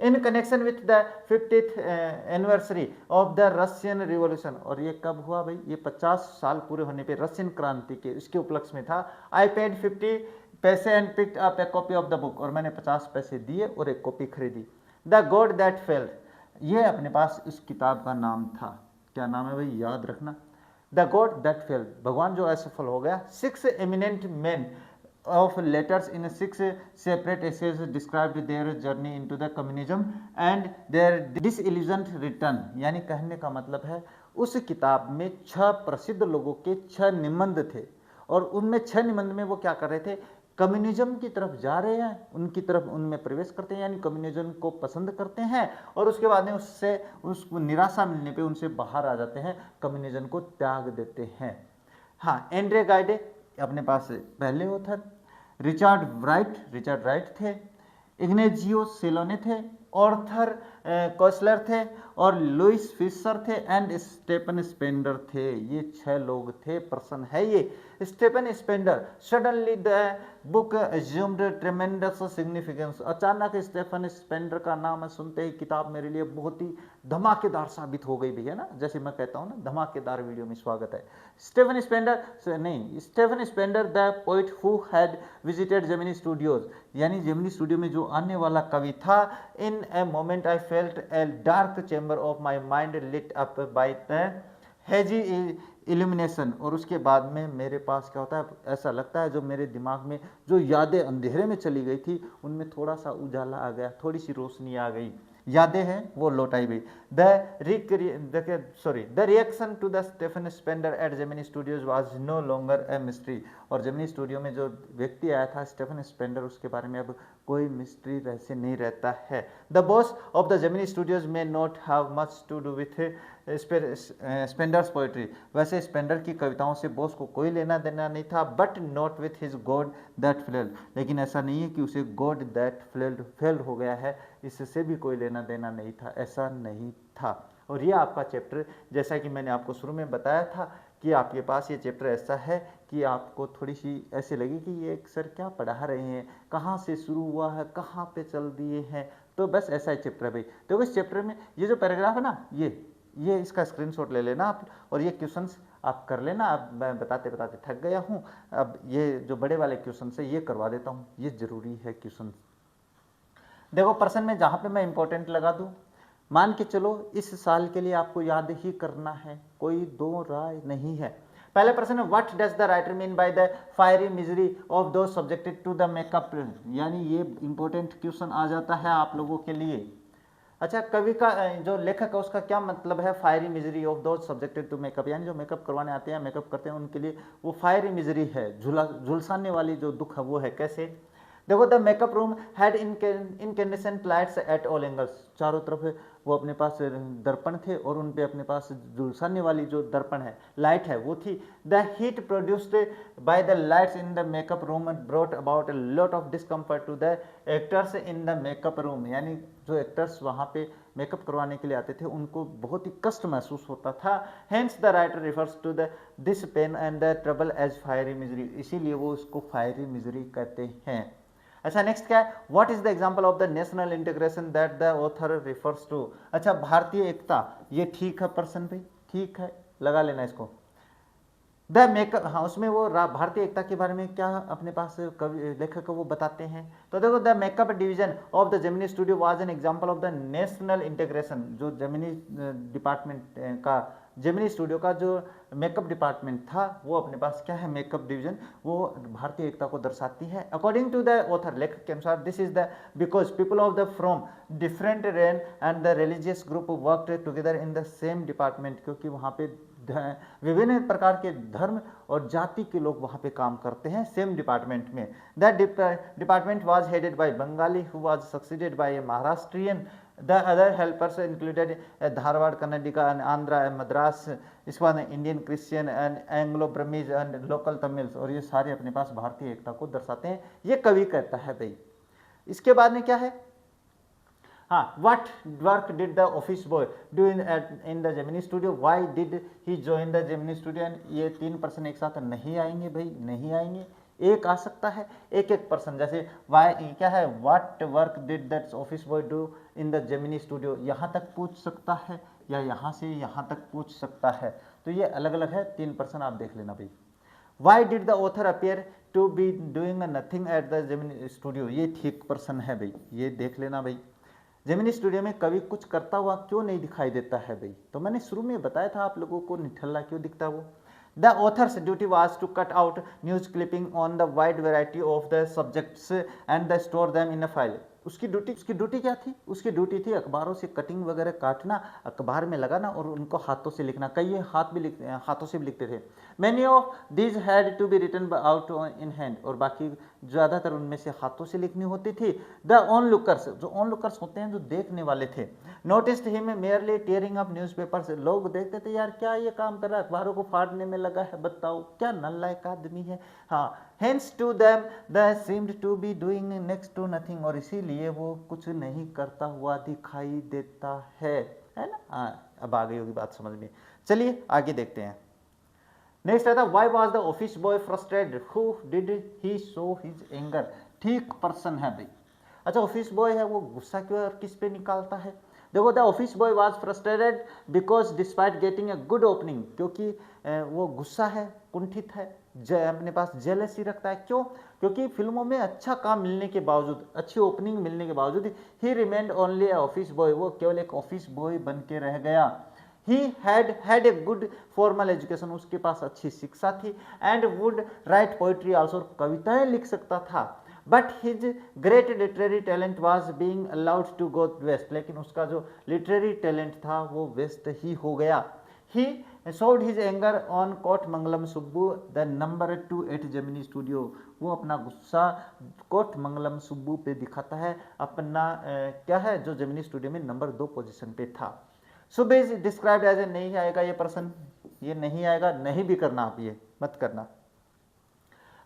In connection with the 50th anniversary of the Russian revolution, और ये कब हुआ भाई, ये 50 साल पूरे होने पे रशियन क्रांति के इसके उपलक्ष्य में था। आई पेड 50 पैसे and picked up A copy of the book, और मैंने 50 पैसे दिए और एक कॉपी खरीदी। द गॉड दैट फेल्ड, ये अपने पास इस किताब का नाम था, क्या नाम है भाई याद रखना, द गॉड दैट फेल्ड, भगवान जो असफल हो गया। 6 eminent man of letters in 6 separate essays described their journey into the communism and their disillusioned return, यानी कहने का मतलब है उस किताब में 6 प्रसिद्ध लोगों के 6 निबंध थे, और उनमें 6 निबंध में वो क्या कर रहे थे, कम्युनिज्म की तरफ जा रहे हैं, उनकी तरफ उनमें प्रवेश करते हैं, यानी कम्युनिज्म को पसंद करते हैं, और उसके बाद में उससे उसको निराशा मिलने पे उनसे बाहर आ जाते हैं, कम्युनिज्म को त्याग देते हैं। हाँ, एंड्रे गाइडे अपने पास पहले ऑथर, रिचर्ड राइट थे, इग्नेजियो सेलोने थे, ऑर्थर कोसलर थे, और लुइस फिशर थे, एंड स्टेफन स्पेंडर थे। ये 6 लोग थे। प्रश्न है ये, Stephen Spender suddenly the book assumed tremendous significance, अचानक स्टेफन स्पेंडर का नाम सुनते ही किताब मेरे लिए बहुत ही धमाकेदार साबित हो गई भैया ना, जैसे मैं कहता हूँ ना धमाकेदार वीडियो में स्वागत है। Stephen Spender the poet who had visited Gemini studios, यानी जेमिनी स्टूडियो में जो आने वाला कवि था। In a moment I felt a dark chamber of my mind lit up by the hazy illumination, और उसके बाद में मेरे पास क्या होता है, ऐसा लगता है जो मेरे दिमाग में जो यादें अंधेरे में चली गई थी उनमें थोड़ा सा उजाला आ गया, थोड़ी सी रोशनी आ गई, यादें हैं वो लौट आई गई। The reaction to the Stephen Spender at Gemini Studios was no longer a mystery. और जेमिनी स्टूडियो में जो व्यक्ति आया था स्टेफन स्पेंडर, उसके बारे में अब कोई मिस्ट्री रहस्य नहीं रहता है। The boss of the Gemini studios may not have much to do with Spender's poetry. वैसे स्पेंडर की कविताओं से बॉस को कोई लेना देना नहीं था, but not with his God that failed. लेकिन ऐसा नहीं है कि उसे गॉड दैट फेल्ड हो गया है, इससे भी कोई लेना देना नहीं था, ऐसा नहीं था। और ये आपका चैप्टर, जैसा कि मैंने आपको शुरू में बताया था कि आपके पास ये चैप्टर ऐसा है कि आपको थोड़ी सी ऐसे लगे कि ये एक सर क्या पढ़ा रहे हैं, कहाँ से शुरू हुआ है, कहाँ पे चल दिए हैं। तो बस ऐसा ही चैप्टर है भाई। तो इस चैप्टर में ये जो पैराग्राफ है ना, ये इसका स्क्रीनशॉट ले लेना आप, और ये क्वेश्चंस आप कर लेना। अब मैं बताते बताते थक गया हूँ, अब ये जो बड़े वाले क्वेश्चन है ये करवा देता हूँ, ये जरूरी है क्वेश्चन। देखो प्रश्न में जहाँ पे मैं इंपॉर्टेंट लगा दूँ, मान के चलो इस साल के लिए आपको याद ही करना है, कोई दो राय नहीं है। पहले प्रश्न है, what does the writer mean by the fiery misery of those subjected to the makeup, यानी ये इंपॉर्टेंट क्वेश्चन आ जाता है आप लोगों के लिए। अच्छा, कवि का जो लेखक है उसका क्या मतलब है fiery misery of those subjected to makeup, यानी जो मेकअप करवाने आते हैं, मेकअप करते हैं, उनके लिए वो फायरी मिजरी है, झुलसाने वाली जो दुख है वो है। कैसे? देखो, the makeup room had incandescent lights at all angles, चारों तरफ वो अपने पास दर्पण थे और उन पे अपने पास झुलसाने वाली जो दर्पण है, लाइट है, वो थी। The heat produced by the lights in the makeup room brought about a lot of discomfort to the actors in the makeup room, यानी जो एक्टर्स वहाँ पे मेकअप करवाने के लिए आते थे उनको बहुत ही कष्ट महसूस होता था। Hence the writer refers to the this pain and the trouble as fiery misery, इसीलिए वो उसको फायरी मिजरी कहते हैं। अच्छा, नेक्स्ट क्या है, what is the example of the national integration that the author refers to. अच्छा, भारतीय एकता, ये ठीक है प्रश्न भाई, ठीक है, लगा लेना इसको। द मेकअप, हाँ उसमें वो भारतीय एकता के बारे में क्या अपने पास कवि लेखक वो बताते हैं। तो देखो, the makeup division of the Gemini studio was an example of the national integration, जो जेमिनी डिपार्टमेंट का, जेमिनी स्टूडियो का जो मेकअप डिपार्टमेंट था वो अपने पास क्या है, मेकअप डिवीजन, वो भारतीय एकता को दर्शाती है। अकॉर्डिंग टू द ऑथर, लेखक के अनुसार, this is the because people of the from different rain and the religious group worked together in the same department, क्योंकि वहाँ पे विभिन्न प्रकार के धर्म और जाति के लोग वहाँ पे काम करते हैं सेम डिपार्टमेंट में। That department was headed by Bengali who was succeeded by a Maharashtrian. The other helpers included Dharwad, Karnataka and Andhra and Madras, इसके बाद Indian Christian and Anglo Burmese and local Tamils, और ये सारे अपने पास भारतीय एकता को दर्शाते हैं, ये कवि कहता है भाई। इसके बाद में क्या है, हाँ, what work did the office boy do in the Gemini studio? Why did he join the Gemini studio? And ये तीन प्रश्न एक साथ नहीं आएंगे भाई, नहीं आएंगे, एक आ सकता है, एक एक प्रश्न। जैसे why क्या है, what work did that office boy do in the Gemini studio, यहाँ तक पूछ सकता है या यहाँ से यहाँ तक पूछ सकता है। तो ये अलग अलग है, तीन प्रश्न आप देख लेना भाई। Why did the author appear to be doing nothing at the Gemini studio? ये ठीक प्रश्न है भाई, ये देख लेना भाई। जेमिनी स्टूडियो में कवि कुछ करता हुआ क्यों नहीं दिखाई देता है भाई? तो मैंने शुरू में बताया था आप लोगों को, निठल्ला क्यों दिखता वो। The author's duty was to cut out news clipping on the wide variety of the subjects and the store them in a file. उसकी ड्यूटी क्या थी? उसकी ड्यूटी थी अखबारों से कटिंग वगैरह काटना, अखबार में लगाना और उनको हाथों से लिखना। कई हाथों से भी लिखते थे। Many of these had to be written out in hand, और बाकी ज़्यादातर उनमें से हाथों से लिखनी होती थी। द ऑन लुकर्स, जो ऑन लुकर्स होते हैं जो देखने वाले थे, noticed him merely tearing up newspapers, लोग देखते थे यार क्या ये काम कर रहा है, अखबारों को फाड़ने में लगा है, बताओ क्या नालायक आदमी है। हाँ, hence to them the seemed to be doing next to nothing, और इसीलिए वो कुछ नहीं करता हुआ दिखाई देता है ना। हाँ, अब आ गई होगी बात समझ में। चलिए आगे देखते हैं। नेक्स्ट आता, why was the office boy frustrated, who did he show his anger. ठीक प्रश्न है भाई। अच्छा, ऑफिस बॉय है वो गुस्सा क्यों और किस पे निकालता है? देखो, the office boy was frustrated because despite getting a good opening, क्योंकि वो गुस्सा है, कुंठित है, अपने पास जेलसी रखता है। क्यों? क्योंकि फिल्मों में अच्छा काम मिलने के बावजूद, अच्छी ओपनिंग मिलने के बावजूद he remained only office boy, वो केवल एक ऑफिस बॉय बन के रह गया। He had a good formal education, उसके पास अच्छी शिक्षा थी, and would write poetry also, कविताएं लिख सकता था, but his great literary talent was being allowed to go waste, लेकिन उसका जो लिटरेरी टैलेंट था वो वेस्ट ही हो गया। He showed his anger on Kothamangalam Subbu the number 2 at Gemini Studio, वो अपना गुस्सा कोटमंगलम सुब्बू पे दिखाता है, अपना क्या है जो जेमिनी स्टूडियो में नंबर 2 पोजीशन पे था। Subbu is described as a, नहीं आएगा ये पर्सन, ये नहीं आएगा, नहीं भी करना आप, ये मत करना।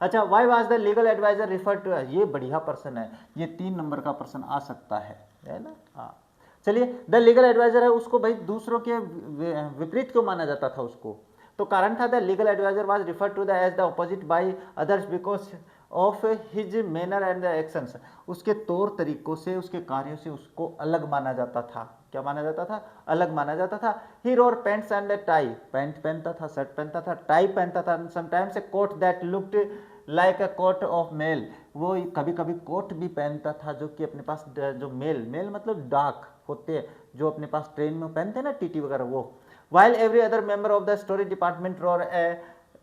अच्छा, why was the legal adviser refer to, ये बढ़िया पर्सन है, ये 3 नंबर का पर्सन आ सकता है ना। हाँ चलिए, द लीगल एडवाइजर है, उसको भाई दूसरों के विपरीत क्यों माना जाता था उसको, तो कारण था the legal adviser was refer to the as the opposite by others because of his manner and the actions, उसके तौर तरीकों से, उसके कार्यों से उसको अलग माना जाता था। क्या माना जाता था? अलग माना जाता था। He wore pants and tie, pant पहनता था, शर्ट पहनता था, टाई पहनता था, sometimes a coat that looked like a coat of mail, वो कभी कभी कोट भी पहनता था जो कि अपने पास जो मेल मतलब डाक होते हैं जो अपने पास ट्रेन में पहनते हैं ना टीटी वगैरह, वो। While every other member of the story department roar A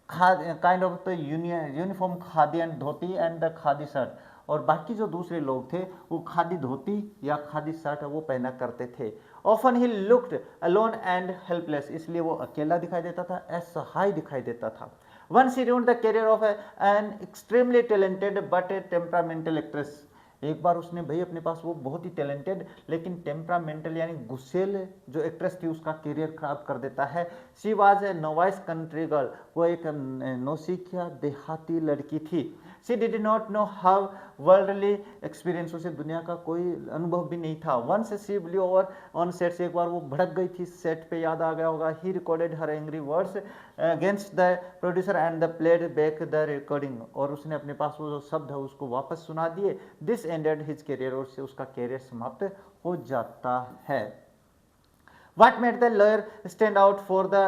kind of the uniform khadi and dhoti and the khadi shirt, और बाकी जो दूसरे लोग थे वो खादी धोती या खादी शर्ट वो पहना करते थे। Often he looked alone and helpless, इसलिए वो अकेला दिखाई देता था, असहाय दिखाई देता था। Once he ruined the career of an extremely talented but temperamental actress, एक बार उसने भाई अपने पास वो बहुत ही टैलेंटेड लेकिन टेम्परामेंटल यानी गुस्सेल जो एक्ट्रेस थी उसका करियर खराब कर देता है। She was a novice country girl, वो एक नौसिखिया देहाती लड़की थी। She did not know how worldly experience, उसे दुनिया का कोई अनुभव भी नहीं था। Once she blew over on set, से एक बार वो भड़क गई थी सेट पे, याद आ गया होगा। He recorded her angry words against the producer and the played back the recording, और उसने अपने पास वो जो शब्द है उसको वापस सुना दिए। दिस एंडेड हिज करियर, और से उसका करियर समाप्त हो जाता है। What made the lawyer stand out for the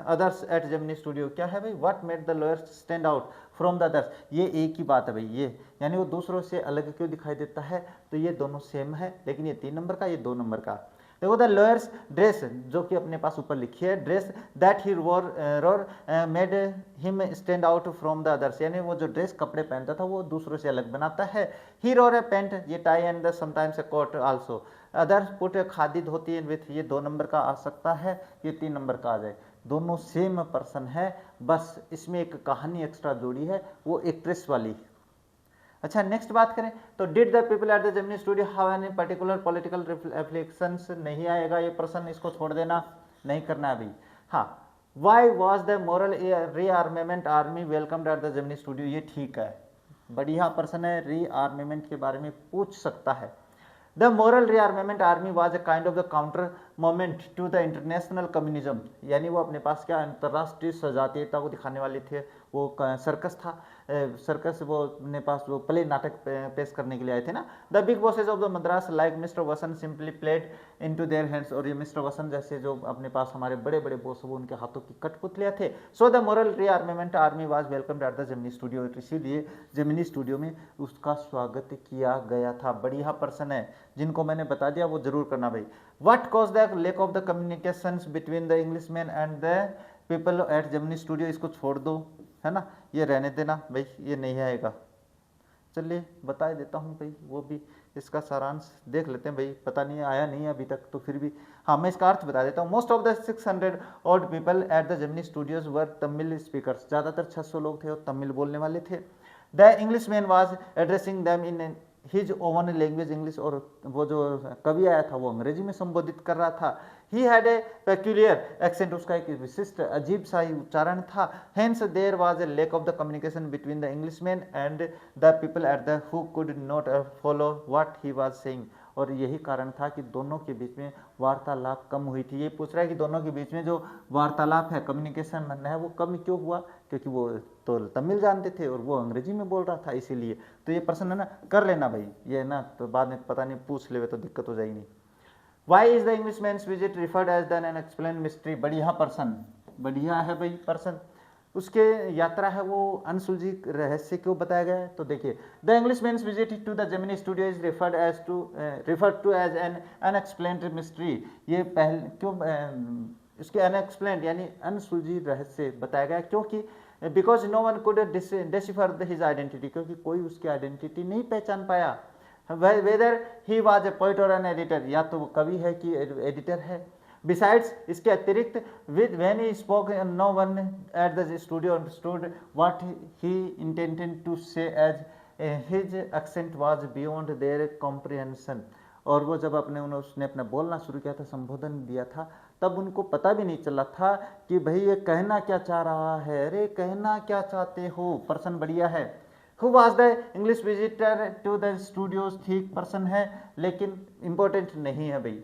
others at Gemini Studio, क्या है भाई? What made the lawyer stand out from the others, ये एक ही बात है भाई, ये यानी वो दूसरों से अलग क्यों दिखाई देता है, तो ये दोनों सेम है, लेकिन ये 3 नंबर का, ये 2 नंबर का। देखो द लॉयर्स ड्रेस, जो कि अपने पास ऊपर लिखी है, dress that he roar made him stand out from the others, यानी वो जो ड्रेस कपड़े पहनता था वो दूसरों से अलग बनाता है। ही रोर ए पैंट, ये tie and sometimes a coat also. Other put khadi dhoti with, ये 2 नंबर का आ सकता है, ये 3 नंबर का आ जाए। दोनों सेम पर्सन है, बस इसमें एक कहानी एक्स्ट्रा जोड़ी है, वो एक्ट्रेस वाली। अच्छा, नेक्स्ट बात करें तो did the people at the Gemini studio have any particular political reflections, नहीं आएगा ये प्रश्न, इसको छोड़ देना, नहीं करना है अभी। हाँ, why was the moral rearmament army welcomed at the Gemini Studio, ये ठीक है, बढ़िया प्रश्न है, रीआर्मेमेंट के बारे में पूछ सकता है। The moral rearmament army was a kind of the counter movement to the international communism, यानी वो अपने पास क्या अंतर्राष्ट्रीय सजातीयता को दिखाने वाले थे, वो सर्कस था, सर्कस वो अपने पास वो प्ले नाटक पेश करने के लिए आए थे ना। The big bosses of the Madras like mister Vasant simply played into their hands, और ये मिस्टर वसंत जैसे जो अपने पास हमारे बड़े बड़े बॉस वो उनके हाथों की कठपुतलियां थे। So the moral rearmament army was welcomed at the Gemini Studio, इसीलिए जेमिनी स्टूडियो में उसका स्वागत किया गया था। बढ़िया पर्सन है, जिनको मैंने बता दिया वो जरूर करना भाई। What cause the lack of the communications between the Englishman and the people at Gemini Studio, इसको छोड़ दो, है ना, ये रहने देना भाई, ये नहीं आएगा। चलिए बता देता हूँ भाई, वो भी इसका सारांश देख लेते हैं भाई, पता नहीं आया नहीं है अभी तक तो फिर भी, हाँ मैं इसका अर्थ बता देता हूँ। Most of the 600 odd people at the Gemini studios were Tamil speakers, ज़्यादातर 600 लोग थे और तमिल बोलने वाले थे। The English man was addressing them in his oven language English, और वो जो कवि आया था वो अंग्रेजी में संबोधित कर रहा था। He had a peculiar accent, उसका एक विशिष्ट अजीब सा ही उच्चारण था। Hence there was a lack of the communication between the Englishman and the people at the who could not follow what he was saying, और यही कारण था कि दोनों के बीच में वार्तालाप कम हुई थी। ये पूछ रहा है कि दोनों के बीच में जो वार्तालाप है, कम्युनिकेशन है, वो कम क्यों हुआ, क्योंकि वो तो तमिल जानते थे और वो अंग्रेजी में बोल रहा था, इसीलिए। तो ये प्रश्न है ना, कर लेना भाई, ये ना तो बाद में पता नहीं पूछ ले तो दिक्कत हो जाएगी। Why is the Englishman's visit referred as the unexplained mystery, बढ़िया पर्सन, बढ़िया है भाई पर्सन, उसके यात्रा है वो अनसुलझी रहस्य क्यों बताया गया है, तो देखिए the Englishman's visit to the Gemini Studio is referred to as an unexplained mystery, ये पहले क्यों उसके अनएक्सप्लेन्ड यानी अनसुलझी रहस्य बताया गया, क्योंकि because no one could decipher his identity, क्योंकि कोई उसकी आइडेंटिटी नहीं पहचान पाया। Whether he was a poet or an editor, या तो वो कवि है कि एडिटर है। बिसाइड्स, इसके अतिरिक्त, with when he spoke no one at the studio understood what he intended to say as his accent was beyond their comprehension. और वो जब उसने अपना बोलना शुरू किया था, संबोधन दिया था, तब उनको पता भी नहीं चला था कि भाई ये कहना क्या चाह रहा है, अरे कहना क्या चाहते हो। पर्सन बढ़िया है। Who was the English visitor to the studios, ठीक पर्सन है, लेकिन इंपॉर्टेंट नहीं है भाई।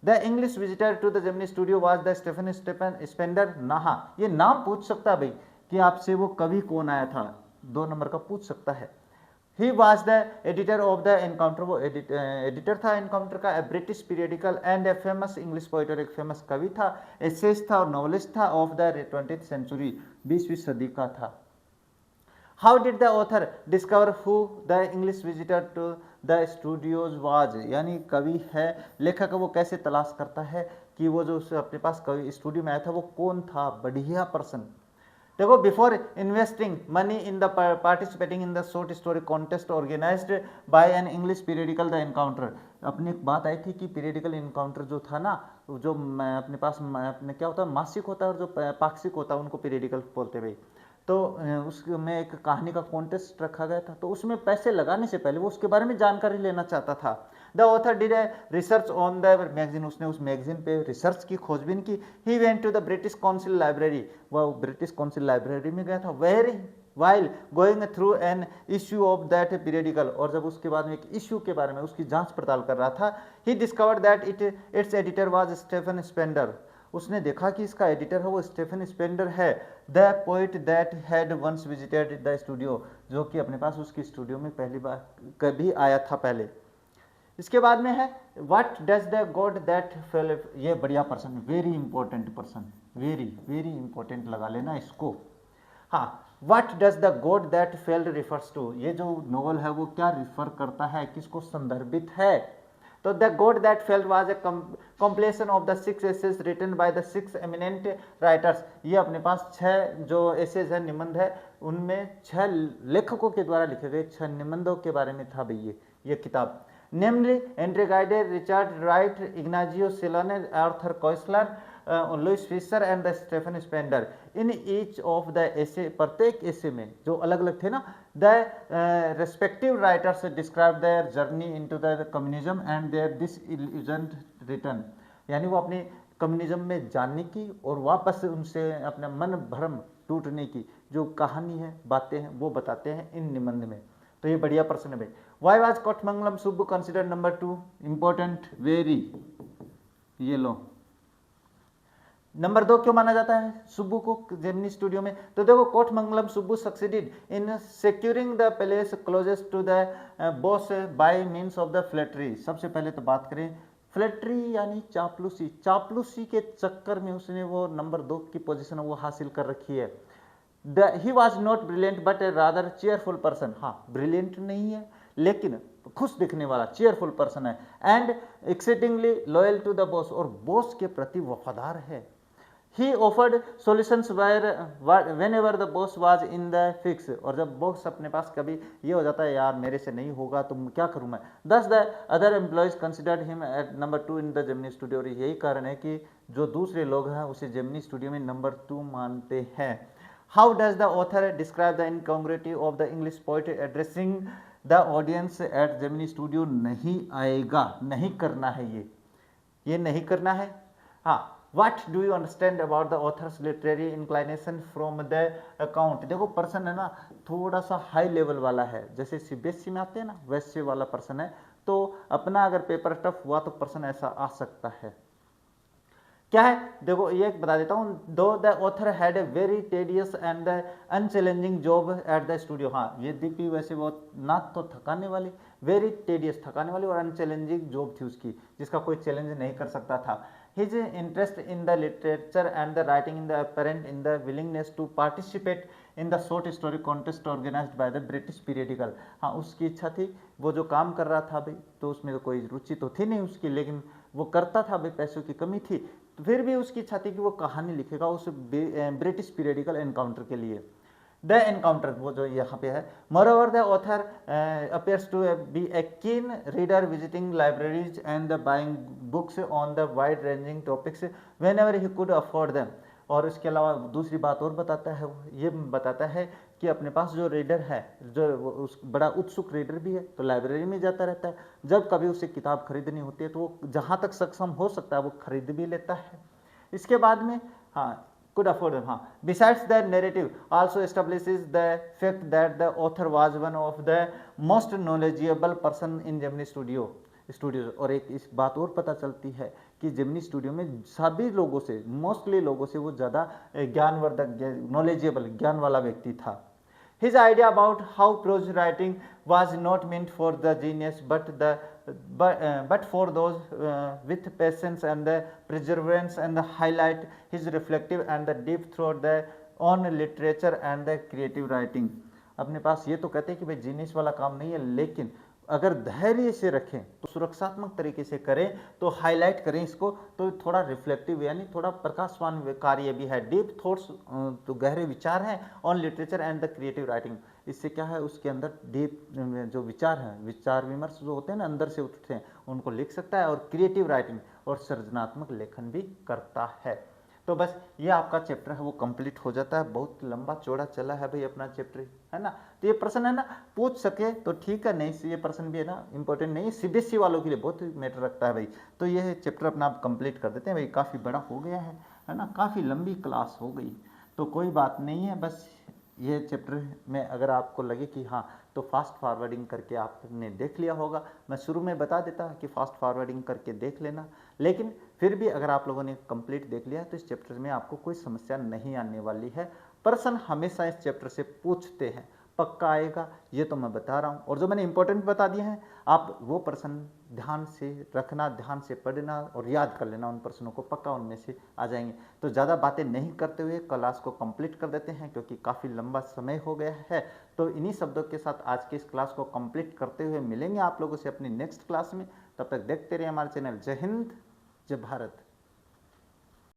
The English visitor to the Gemini studio was the Stephen Spender. नहा, ये नाम पूछ सकता भाई कि आपसे वो कवि कौन आया था, 2 नंबर का पूछ सकता है। He was the editor of the Encounter, वो एडिटर था एनकाउंटर का, a British periodical and a famous English poet, और एक फेमस कवि था, एसेस्ट था और नॉवलिस्ट था ऑफ द 20th सेंचुरी, 20वीं सदी का था। How did the author discover who the English visitor to the studios was, यानी कवि है, लेखक वो कैसे तलाश करता है कि वो जो अपने पास कवि स्टूडियो में आया था वो कौन था। बढ़िया पर्सन। देखो, before investing money in the participating in the short story contest organised by an English periodical the Encounter. अपनी एक बात आई थी कि पीरियडिकल एनकाउंटर जो था ना, जो अपने पास अपने क्या होता है, मासिक होता है और जो पाक्षिक होता है उनको पीरियडिकल बोलते भाई। तो उसमें एक कहानी का कॉन्टेस्ट रखा गया था, तो उसमें पैसे लगाने से पहले वो उसके बारे में जानकारी लेना चाहता था। The author did a research on the magazine, उसने उस मैगजीन पे रिसर्च की, खोजबीन की। He went to the British Council library, वह ब्रिटिश काउंसिल लाइब्रेरी में गया था। Very while going through an issue of that periodical, और जब उसके बाद में एक इश्यू के बारे में उसकी जांच पड़ताल कर रहा था, he discovered that its editor was Stephen Spender. उसने देखा कि इसका एडिटर है वो स्टीफन स्पेंडर है, the poet that had once visited the studio, जो कि अपने पास उसकी स्टूडियो में पहली बार कभी आया था पहले। इसके बाद में है what does the God that fail, ये बढ़िया person, very important person, very very important लगा लेना इसको। हाँ, what does the God that failed refers to, ये जो नोवेल है वो क्या रिफर करता है, किसको संदर्भित है। तो the God that failed was a compilation of the 6 essays written by the 6 eminent writers. ये अपने पास 6 जो एसेज है, निबंध है, उनमें 6 लेखकों के द्वारा लिखे गए 6 निबंधों के बारे में था भाई ये किताब। Namely Andre Gide, Richard Wright, Ignazio Silone, Arthur Koestler, Louis Fischer and the Stephen Spender. In each of the essay, प्रत्येक एसे में जो अलग अलग थे ना, the respective writers describe their journey into the communism and their disillusioned return, यानी वो अपने कम्युनिज्म में जानने की और वापस उनसे अपना मन भ्रम टूटने की जो कहानी है, बातें हैं, वो बताते हैं इन निबंध में। तो ये बढ़िया प्रश्न है भाई। Why was Kothamangalam Subbu considered number 2, important, very. ये लो, नंबर 2 क्यों माना जाता है सुब्बू को जेमिनी स्टूडियो में। तो देखो, Kothamangalam Subbu succeeded in securing the place closest to the boss by means of the flattery. सबसे पहले तो बात करें फ्लैटरी यानी चापलूसी, चापलूसी के चक्कर में उसने वो नंबर 2 की पोजीशन वो हासिल कर रखी है। He was not brilliant but a rather cheerful person. हाँ, ब्रिलियंट नहीं है लेकिन खुश दिखने वाला, चेयरफुल पर्सन है। And exceedingly loyal to the boss, और बॉस के प्रति वफादार है। He offered solutions whenever the boss was in the fix, और जब बॉस अपने पास कभी ये हो जाता है यार मेरे से नहीं होगा तो क्या करूँ मैं। दस the other employees considered him at number 2 in the Gemini studio. यही कारण है कि जो दूसरे लोग हैं उसे जेमिनी स्टूडियो में नंबर 2 मानते हैं। How does the author describe the incongruity of the English poet addressing the audience at Gemini Studio. नहीं आएगा, नहीं करना है, ये नहीं करना है। हाँ, What do you understand about the author's literary inclination from the account? देखो, पर्सन है ना थोड़ा सा हाई लेवल वाला है, जैसे सीबीएसई में आते हैं ना वैसे वाला पर्सन है। तो अपना अगर पेपर टफ हुआ तो पर्सन ऐसा आ सकता है। क्या है देखो, ये बता देता हूँ। दो the author had a very tedious and unchallenging job at the studio. हाँ, ये दीपी वैसे बहुत ना तो थकाने वाली, वेरी टेडियस थकाने वाली, और अनचैलेंजिंग जॉब थी उसकी, जिसका कोई चैलेंज नहीं कर सकता था। His interest in the literature and the writing in the apparent in the willingness to participate in the short story contest organized by the British periodical। हाँ, उसकी इच्छा थी, वो जो काम कर रहा था भाई तो उसमें तो कोई रुचि तो थी नहीं उसकी, लेकिन वो करता था भाई, पैसों की कमी थी तो फिर भी उसकी इच्छा थी कि वो कहानी लिखेगा उस ब्रिटिश पीरियडिकल एनकाउंटर के लिए। द एनकाउंटर वो जो यहाँ पे है। Moreover the author appears to be a keen reader visiting libraries and buying books on the wide ranging topics whenever he could afford them. और इसके अलावा दूसरी बात और बताता है, ये बताता है कि अपने पास जो रीडर है, जो उस बड़ा उत्सुक रीडर भी है, तो लाइब्रेरी में जाता रहता है। जब कभी उसे किताब खरीदनी होती है तो वो जहाँ तक सक्षम हो सकता है वो खरीद भी लेता है। इसके बाद में हाँ could afford them. हाँ, besides the narrative also establishes the fact that the author was one of the most knowledgeable person in Gemini studios. और एक इस बात और पता चलती है कि जेमिनी स्टूडियो में सभी लोगों से, मोस्टली लोगों से वो ज़्यादा ज्ञानवर्धक, नॉलेजेबल, ज्ञान वाला व्यक्ति था। His idea about how prose writing was not meant for the genius but for those with patience and the perseverance and the highlight his reflective and the deep through the on literature and the creative writing। अपने पास ये तो कहते हैं कि भाई genius वाला काम नहीं है, लेकिन अगर धैर्य से रखें तो सुरक्षात्मक तरीके से करें, तो हाईलाइट करें इसको, तो थोड़ा रिफ्लेक्टिव यानी थोड़ा प्रकाशवान कार्य भी है। डीप थॉट्स तो गहरे विचार हैं, on literature and the creative writing. इससे क्या है, उसके अंदर डीप जो विचार हैं, विचार विमर्श जो होते हैं ना, अंदर से उठते हैं, उनको लिख सकता है, और क्रिएटिव राइटिंग और सृजनात्मक लेखन भी करता है। तो बस ये आपका चैप्टर है वो कंप्लीट हो जाता है। बहुत लंबा चौड़ा चला है भाई अपना चैप्टर, है ना। तो ये प्रश्न है ना, पूछ सके तो ठीक है, नहीं ये प्रश्न भी है ना इंपॉर्टेंट नहीं है, सीबीएसई वालों के लिए बहुत मैटर रखता है भाई। तो ये चैप्टर अपना आप कंप्लीट कर देते हैं भाई। काफ़ी बड़ा हो गया है ना, काफ़ी लंबी क्लास हो गई, तो कोई बात नहीं है। बस ये चैप्टर में अगर आपको लगे कि हाँ, तो फास्ट फॉरवर्डिंग करके आपने देख लिया होगा। मैं शुरू में बता देता कि फास्ट फॉरवर्डिंग करके देख लेना, लेकिन फिर भी अगर आप लोगों ने कंप्लीट देख लिया तो इस चैप्टर में आपको कोई समस्या नहीं आने वाली है। प्रश्न हमेशा इस चैप्टर से पूछते हैं, पक्का आएगा, ये तो मैं बता रहा हूँ। और जो मैंने इंपॉर्टेंट बता दिए हैं, आप वो प्रश्न ध्यान से रखना, ध्यान से पढ़ना और याद कर लेना उन प्रश्नों को, पक्का उनमें से आ जाएंगे। तो ज़्यादा बातें नहीं करते हुए क्लास को कंप्लीट कर देते हैं, क्योंकि काफ़ी लंबा समय हो गया है। तो इन्हीं शब्दों के साथ आज की इस क्लास को कंप्लीट करते हुए मिलेंगे आप लोगों से अपनी नेक्स्ट क्लास में। तब तक देखते रहिए हमारे चैनल। जय हिंद, जय भारत।